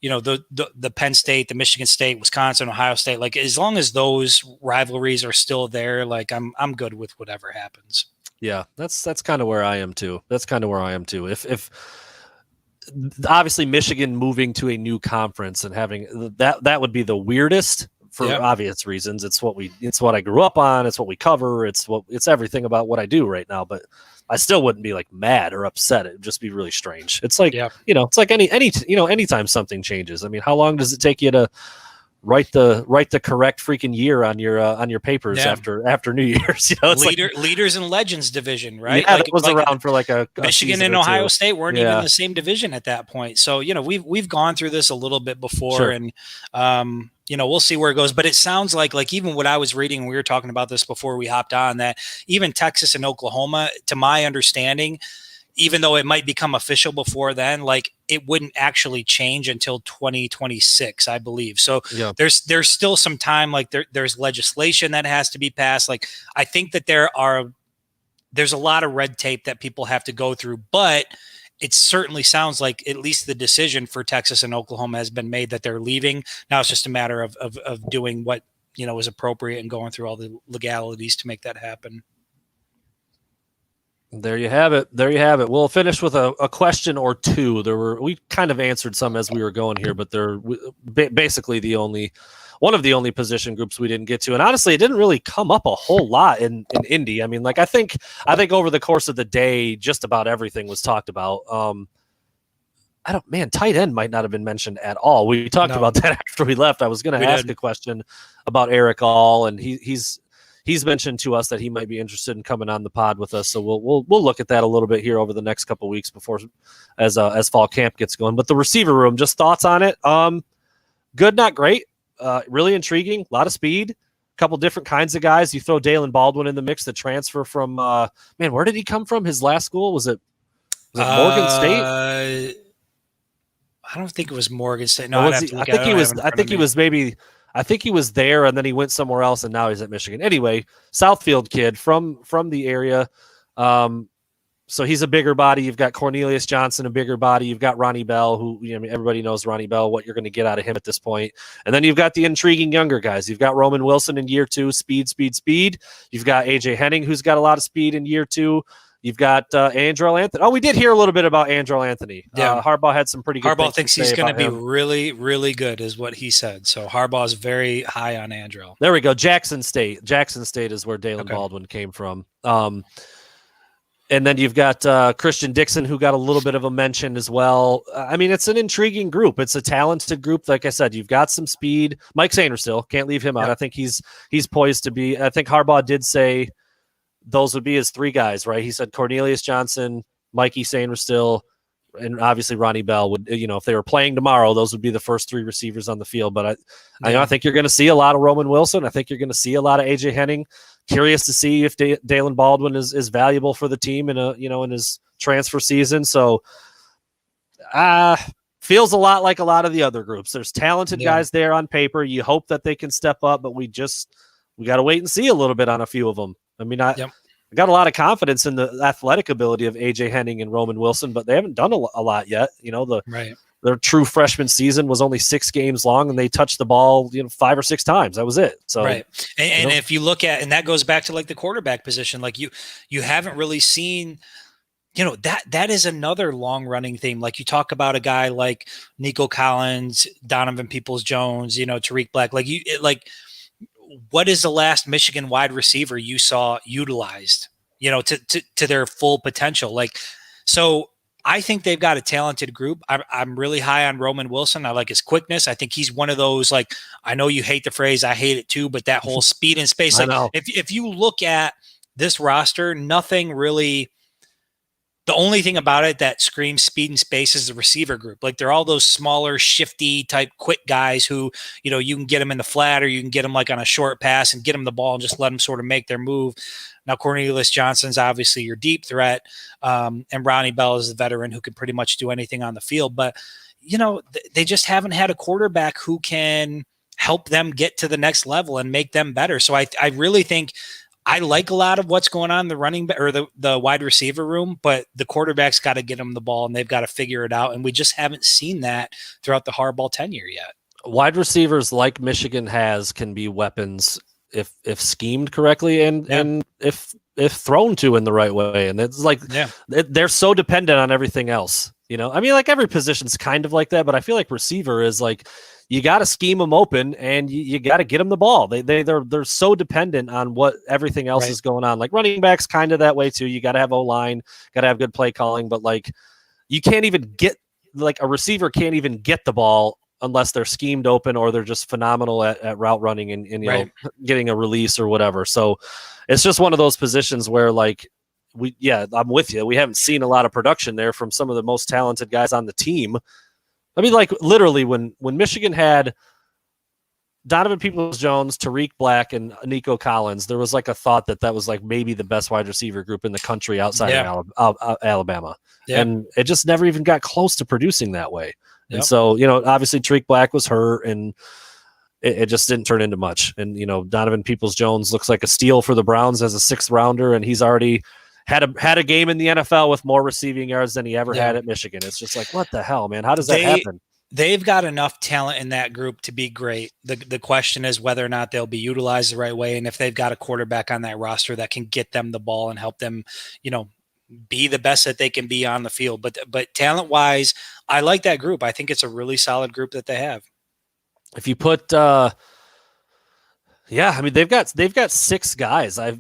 the Penn State, the Michigan State, Wisconsin, Ohio State, like as long as those rivalries are still there, like I'm good with whatever happens. Yeah, that's kind of where I am too. If obviously Michigan moving to a new conference and having that would be the weirdest for obvious reasons. It's what I grew up on. It's what we cover. It's everything about what I do right now. But I still wouldn't be like mad or upset. It would just be really strange. It's like, it's like anytime something changes. I mean, how long does it take you to write the correct freaking year on your papers after New Year's? It's leaders and legends division, right? Yeah, that was around for like a Michigan and Ohio State weren't even in the same division at that point. So we've gone through this a little bit before, and we'll see where it goes. But it sounds like even what I was reading, we were talking about this before we hopped on, that even Texas and Oklahoma, to my understanding, even though it might become official before then, like it wouldn't actually change until 2026, I believe. So there's still some time. Like there's legislation that has to be passed. Like I think that there's a lot of red tape that people have to go through, but it certainly sounds like at least the decision for Texas and Oklahoma has been made that they're leaving. Now it's just a matter of doing what is appropriate and going through all the legalities to make that happen. There you have it. We'll finish with a question or two. We kind of answered some as we were going here, but they're basically one of the only position groups we didn't get to. And honestly, it didn't really come up a whole lot in Indy. I mean, like I think over the course of the day, just about everything was talked about. Tight end might not have been mentioned at all. We talked about that after we left. I was going to ask a question about Eric All, and he's mentioned to us that he might be interested in coming on the pod with us. So we'll look at that a little bit here over the next couple of weeks before as fall camp gets going. But the receiver room, just thoughts on it. Good, not great. Really intriguing. A lot of speed. A couple different kinds of guys. You throw Dalen Baldwin in the mix, the transfer from where did he come from? His last school was it Morgan State? I don't think it was Morgan State. No, I think he was there, and then he went somewhere else, and now he's at Michigan. Anyway, Southfield kid from the area. So he's a bigger body. You've got Cornelius Johnson, a bigger body. You've got Ronnie Bell, who everybody knows Ronnie Bell, what you're going to get out of him at this point. And then you've got the intriguing younger guys. You've got Roman Wilson in year 2, speed. You've got AJ Henning, who's got a lot of speed in year 2. You've got Andrel Anthony. Oh, we did hear a little bit about Andrel Anthony. Yeah. Harbaugh had some pretty good Harbaugh thinks he's going to be really, really good is what he said. So Harbaugh is very high on Andrel. There we go. Jackson State is where Dalen Baldwin came from. And then you've got Christian Dixon, who got a little bit of a mention as well. I mean, it's an intriguing group. It's a talented group. Like I said, you've got some speed. Mike Sainristil, can't leave him out. I think he's poised to be. I think Harbaugh did say those would be his 3 guys, right? He said Cornelius Johnson, Mikey Sainristil, and obviously Ronnie Bell would, if they were playing tomorrow, those would be the first 3 receivers on the field. But I think you're going to see a lot of Roman Wilson. I think you're going to see a lot of AJ Henning. Curious to see if Dalen Baldwin is valuable for the team in his transfer season. So feels a lot like a lot of the other groups. There's talented guys there on paper. You hope that they can step up, but we got to wait and see a little bit on a few of them. I mean, I got a lot of confidence in the athletic ability of AJ Henning and Roman Wilson, but they haven't done a lot yet. Their true freshman season was only 6 games long, and they touched the ball 5 or 6 times. That was it. So and if you look at, and that goes back to like the quarterback position, like you haven't really seen. That is another long running theme. Like you talk about a guy like Nico Collins, Donovan Peoples-Jones, Tariq Black. What is the last Michigan wide receiver you saw utilized, to their full potential? So I think they've got a talented group. I'm really high on Roman Wilson. I like his quickness. I think he's one of those, I know you hate the phrase, I hate it too, but that whole speed and space, if you look at this roster, nothing really, the only thing about it that screams speed and space is the receiver group. Like they're all those smaller, shifty type quick guys who, you can get them in the flat, or you can get them like on a short pass and get them the ball and just let them sort of make their move. Now, Cornelius Johnson's obviously your deep threat. And Ronnie Bell is the veteran who can pretty much do anything on the field. But, they just haven't had a quarterback who can help them get to the next level and make them better. So I really think I like a lot of what's going on in the running back or the wide receiver room, but the quarterback's got to get them the ball and they've got to figure it out. And we just haven't seen that throughout the Harbaugh tenure yet. Wide receivers like Michigan has can be weapons if schemed correctly and if thrown to in the right way. And it's like they're so dependent on everything else. I mean, like every position's kind of like that, but I feel like receiver is like you got to scheme them open and you got to get them the ball. They're so dependent on what everything else is going on. Like running backs kind of that way too. You got to have O-line, got to have good play calling, but like you can't even get like a receiver can't even get the ball unless they're schemed open or they're just phenomenal at route running and know getting a release or whatever. So it's just one of those positions where like I'm with you. We haven't seen a lot of production there from some of the most talented guys on the team. I mean, like literally when Michigan had Donovan Peoples-Jones, Tariq Black, and Nico Collins, there was like a thought that was like maybe the best wide receiver group in the country outside of Alabama. Yeah. And it just never even got close to producing that way. And so, obviously Tariq Black was hurt and it just didn't turn into much. And, Donovan Peoples-Jones looks like a steal for the Browns as a 6th rounder. And he's already had a game in the NFL with more receiving yards than he ever had at Michigan. It's just like, what the hell, man? How does that happen? They've got enough talent in that group to be great. The question is whether or not they'll be utilized the right way. And if they've got a quarterback on that roster that can get them the ball and help them, be the best that they can be on the field. But talent wise, I like that group. I think it's a really solid group that they have. If you put, I mean, they've got 6 guys I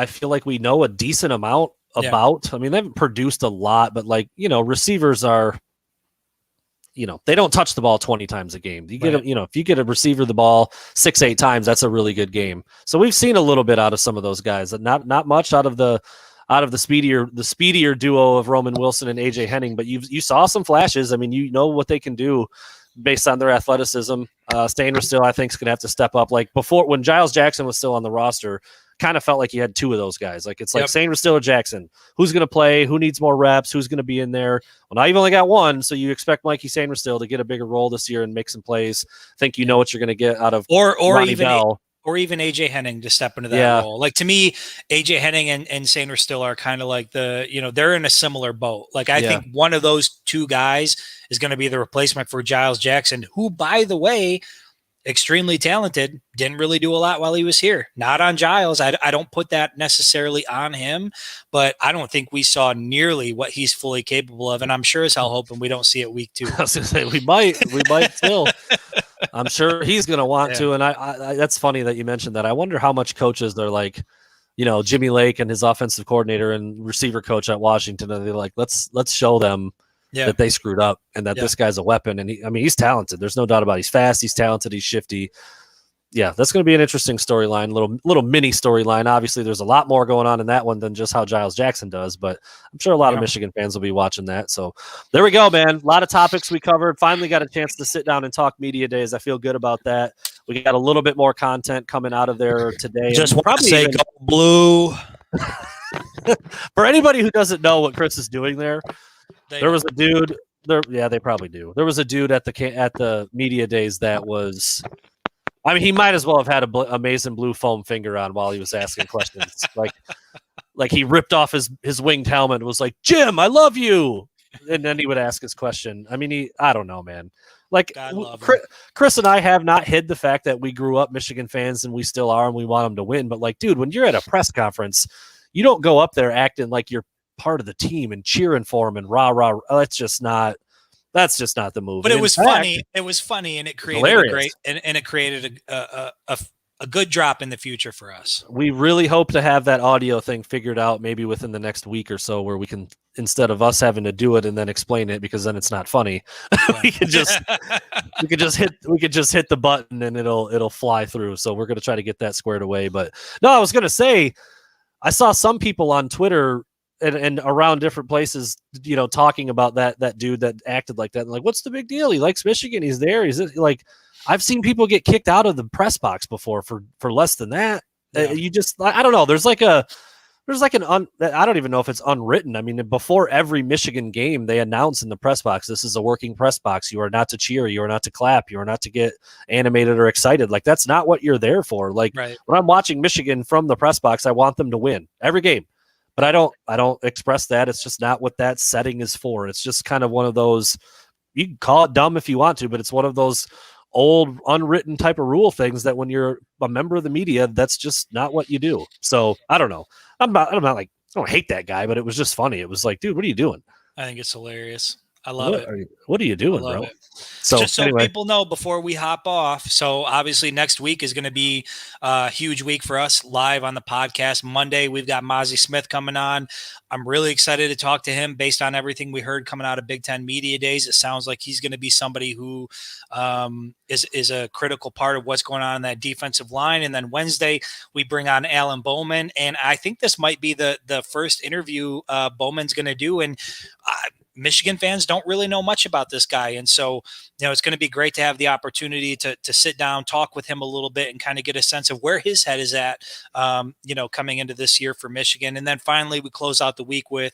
feel like we know a decent amount about. I mean, they haven't produced a lot, but like, receivers are, they don't touch the ball 20 times a game. You get if you get a receiver the ball 6-8 times, that's a really good game. So we've seen a little bit out of some of those guys, not much out of the speedier duo of Roman Wilson and AJ Henning, but you saw some flashes. I mean, what they can do based on their athleticism. Sainristil, I think, is going to have to step up. Like before, when Giles Jackson was still on the roster, kind of felt like you had 2 of those guys. Like it's like Sainristil or Jackson. Who's going to play? Who needs more reps? Who's going to be in there? Well, now you've only got 1, so you expect Mikey Sainristil to get a bigger role this year and make some plays. Think you know what you're going to get out of or Ronnie even Bell. Or even AJ Henning to step into that role. Like to me, AJ Henning and Sainristil are kind of like they're in a similar boat. Like I think one of those 2 guys is going to be the replacement for Giles Jackson, who, by the way, extremely talented, didn't really do a lot while he was here. Not on Giles. I don't put that necessarily on him, but I don't think we saw nearly what he's fully capable of. And I'm sure as hell hoping we don't see it week 2. I was going to say, we might still. I'm sure he's going to want to. And I that's funny that you mentioned that. I wonder how much coaches they're like, Jimmy Lake and his offensive coordinator and receiver coach at Washington. And they're like, let's show them that they screwed up and that this guy's a weapon. And he's talented. There's no doubt about it. He's fast. He's talented. He's shifty. Yeah, that's going to be an interesting storyline, little mini storyline. Obviously, there's a lot more going on in that one than just how Giles Jackson does, but I'm sure a lot of Michigan fans will be watching that. So there we go, man. A lot of topics we covered. Finally got a chance to sit down and talk media days. I feel good about that. We got a little bit more content coming out of there today. Just want to say go blue. For anybody who doesn't know what Chris is doing there was a dude there. Yeah, they probably do. There was a dude at the media days that was, he might as well have had a Mason Blue foam finger on while he was asking questions. like he ripped off his winged helmet and was like, "Jim, I love you." And then he would ask his question. I don't know, man. Like Chris and I have not hid the fact that we grew up Michigan fans and we still are and we want them to win. But like, dude, when you're at a press conference, you don't go up there acting like you're part of the team and cheering for them and rah, rah. That's just not the move. But it was funny. It was funny and it created it created a good drop in the future for us. We really hope to have that audio thing figured out maybe within the next week or so where we can, instead of us having to do it and then explain it because then it's not funny, we could just hit the button and it'll fly through. So we're going to try to get that squared away. But no, I was going to say, I saw some people on Twitter and around different places, talking about that dude that acted like that. And like, what's the big deal? He likes Michigan. He's there. He's like, I've seen people get kicked out of the press box before for less than that. Yeah. I don't know. There's like there's like I don't even know if it's unwritten. I mean, before every Michigan game, they announce in the press box, this is a working press box. You are not to cheer. You are not to clap. You are not to get animated or excited. Like, that's not what you're there for. Like, right. When I'm watching Michigan from the press box, I want them to win every game. But I don't express that. It's just not what that setting is for. It's just kind of one of those, you can call it dumb if you want to, but it's one of those old unwritten type of rule things that when you're a member of the media, that's just not what you do. So I don't know. I'm not like, I don't hate that guy, but it was just funny. It was like, dude, what are you doing? I think it's hilarious. I love it. What are you doing, bro? It. So just so anyway, people know before we hop off. So obviously next week is going to be a huge week for us live on the podcast. Monday, we've got Mazi Smith coming on. I'm really excited to talk to him based on everything we heard coming out of Big Ten Media Days. It sounds like he's going to be somebody who is a critical part of what's going on in that defensive line. And then Wednesday, we bring on Alan Bowman. And I think this might be the first interview Bowman's going to do. And Michigan fans don't really know much about this guy. And so, it's going to be great to have the opportunity to sit down, talk with him a little bit and kind of get a sense of where his head is at, coming into this year for Michigan. And then finally, we close out the week with,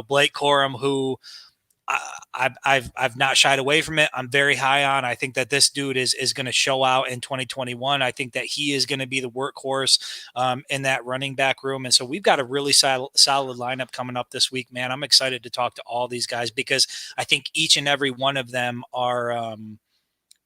Blake Corum, who I've not shied away from it. I'm very high on. I think that this dude is going to show out in 2021. I think that he is going to be the workhorse in that running back room. And so we've got a really solid lineup coming up this week, man. I'm excited to talk to all these guys because I think each and every one of them are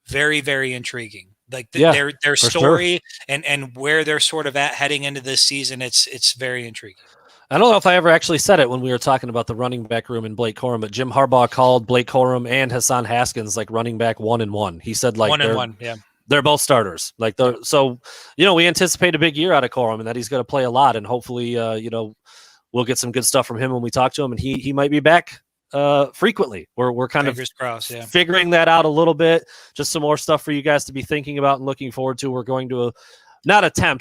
very, very intriguing. Like their story sure. and where they're sort of at heading into this season. It's very intriguing. I don't know if I ever actually said it when we were talking about the running back room in Blake Corum, but Jim Harbaugh called Blake Corum and Hassan Haskins like running back 1-1. He said like 1-1, yeah. They're both starters. So we anticipate a big year out of Corum and that he's going to play a lot, and hopefully we'll get some good stuff from him when we talk to him, and he might be back frequently. We're kind Fingers of crossed, yeah. figuring that out a little bit. Just some more stuff for you guys to be thinking about and looking forward to. We're going to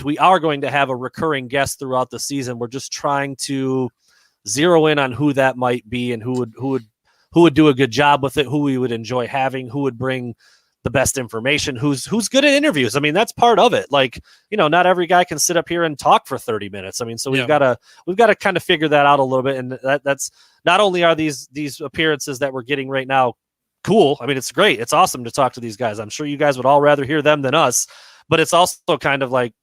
we are going to have a recurring guest throughout the season. We're just trying to zero in on who that might be and who would do a good job with it, who we would enjoy having, who would bring the best information, who's good at interviews. I mean, that's part of it. Like, not every guy can sit up here and talk for 30 minutes. I mean, so we've got to kind of figure that out a little bit. And that's not only are these appearances that we're getting right now cool. I mean, it's great. It's awesome to talk to these guys. I'm sure you guys would all rather hear them than us. But it's also kind of like,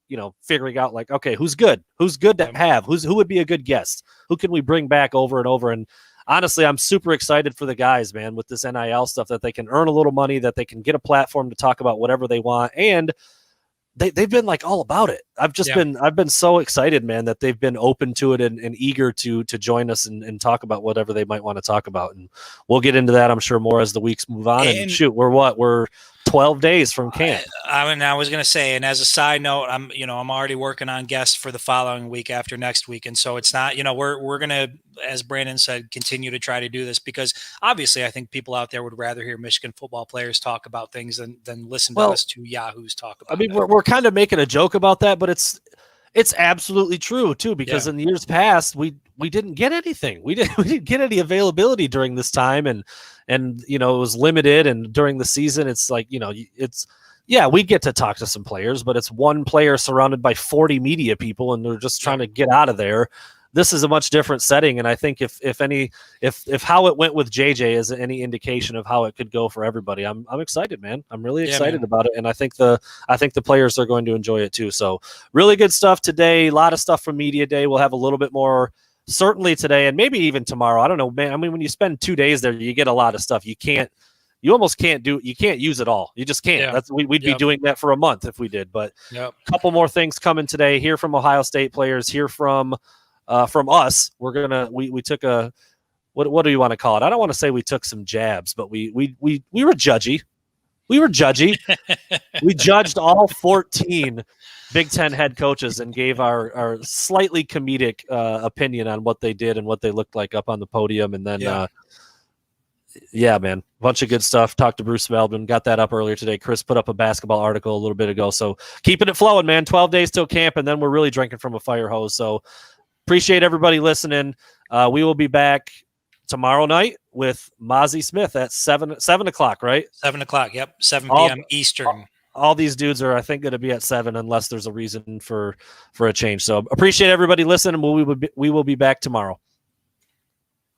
figuring out like, okay, who's good to have, who would be a good guest, who can we bring back over and over. And honestly, I'm super excited for the guys, man, with this NIL stuff, that they can earn a little money, that they can get a platform to talk about whatever they want. And they've been like all about it. I've been so excited, man, that they've been open to it and eager to join us and talk about whatever they might want to talk about. And we'll get into that, I'm sure, more as the weeks move on. And shoot, we're 12 days from camp. I was going to say, and as a side note, I'm already working on guests for the following week after next week. And so it's not, we're going to, as Brandon said, continue to try to do this because obviously I think people out there would rather hear Michigan football players talk about things than listen to us two yahoos talk about it. We're kind of making a joke about that, but it's absolutely true too, because in the years past, we didn't get anything. We didn't get any availability during this time. And it was limited, and during the season, it's like, we get to talk to some players, but it's one player surrounded by 40 media people, and they're just trying to get out of there. This is a much different setting, and I think if how it went with JJ is any indication of how it could go for everybody, I'm excited, man. I'm really excited about it, and I think the players are going to enjoy it too. So really good stuff today. A lot of stuff from Media Day. We'll have a little bit more certainly today and maybe even tomorrow. I don't know, man. I mean, when you spend 2 days there, you get a lot of stuff. You almost can't use it all. You just can't. Yeah. We'd be doing that for a month if we did. But a couple more things coming today. Hear from Ohio State players. Hear from us. We took a what do you want to call it? I don't want to say we took some jabs, but we were judgy. We were judgy. We judged all 14 Big Ten head coaches and gave our slightly comedic opinion on what they did and what they looked like up on the podium. And then, man, bunch of good stuff. Talked to Bruce Feldman, got that up earlier today. Chris put up a basketball article a little bit ago. So keeping it flowing, man. 12 days till camp, and then we're really drinking from a fire hose. So appreciate everybody listening. We will be back tomorrow night with Mazi Smith at 7 o'clock, right? 7 o'clock. Yep. 7 p.m. Eastern. all these dudes are, I think, going to be at 7 unless there's a reason for a change. So appreciate everybody listening. We will be back tomorrow.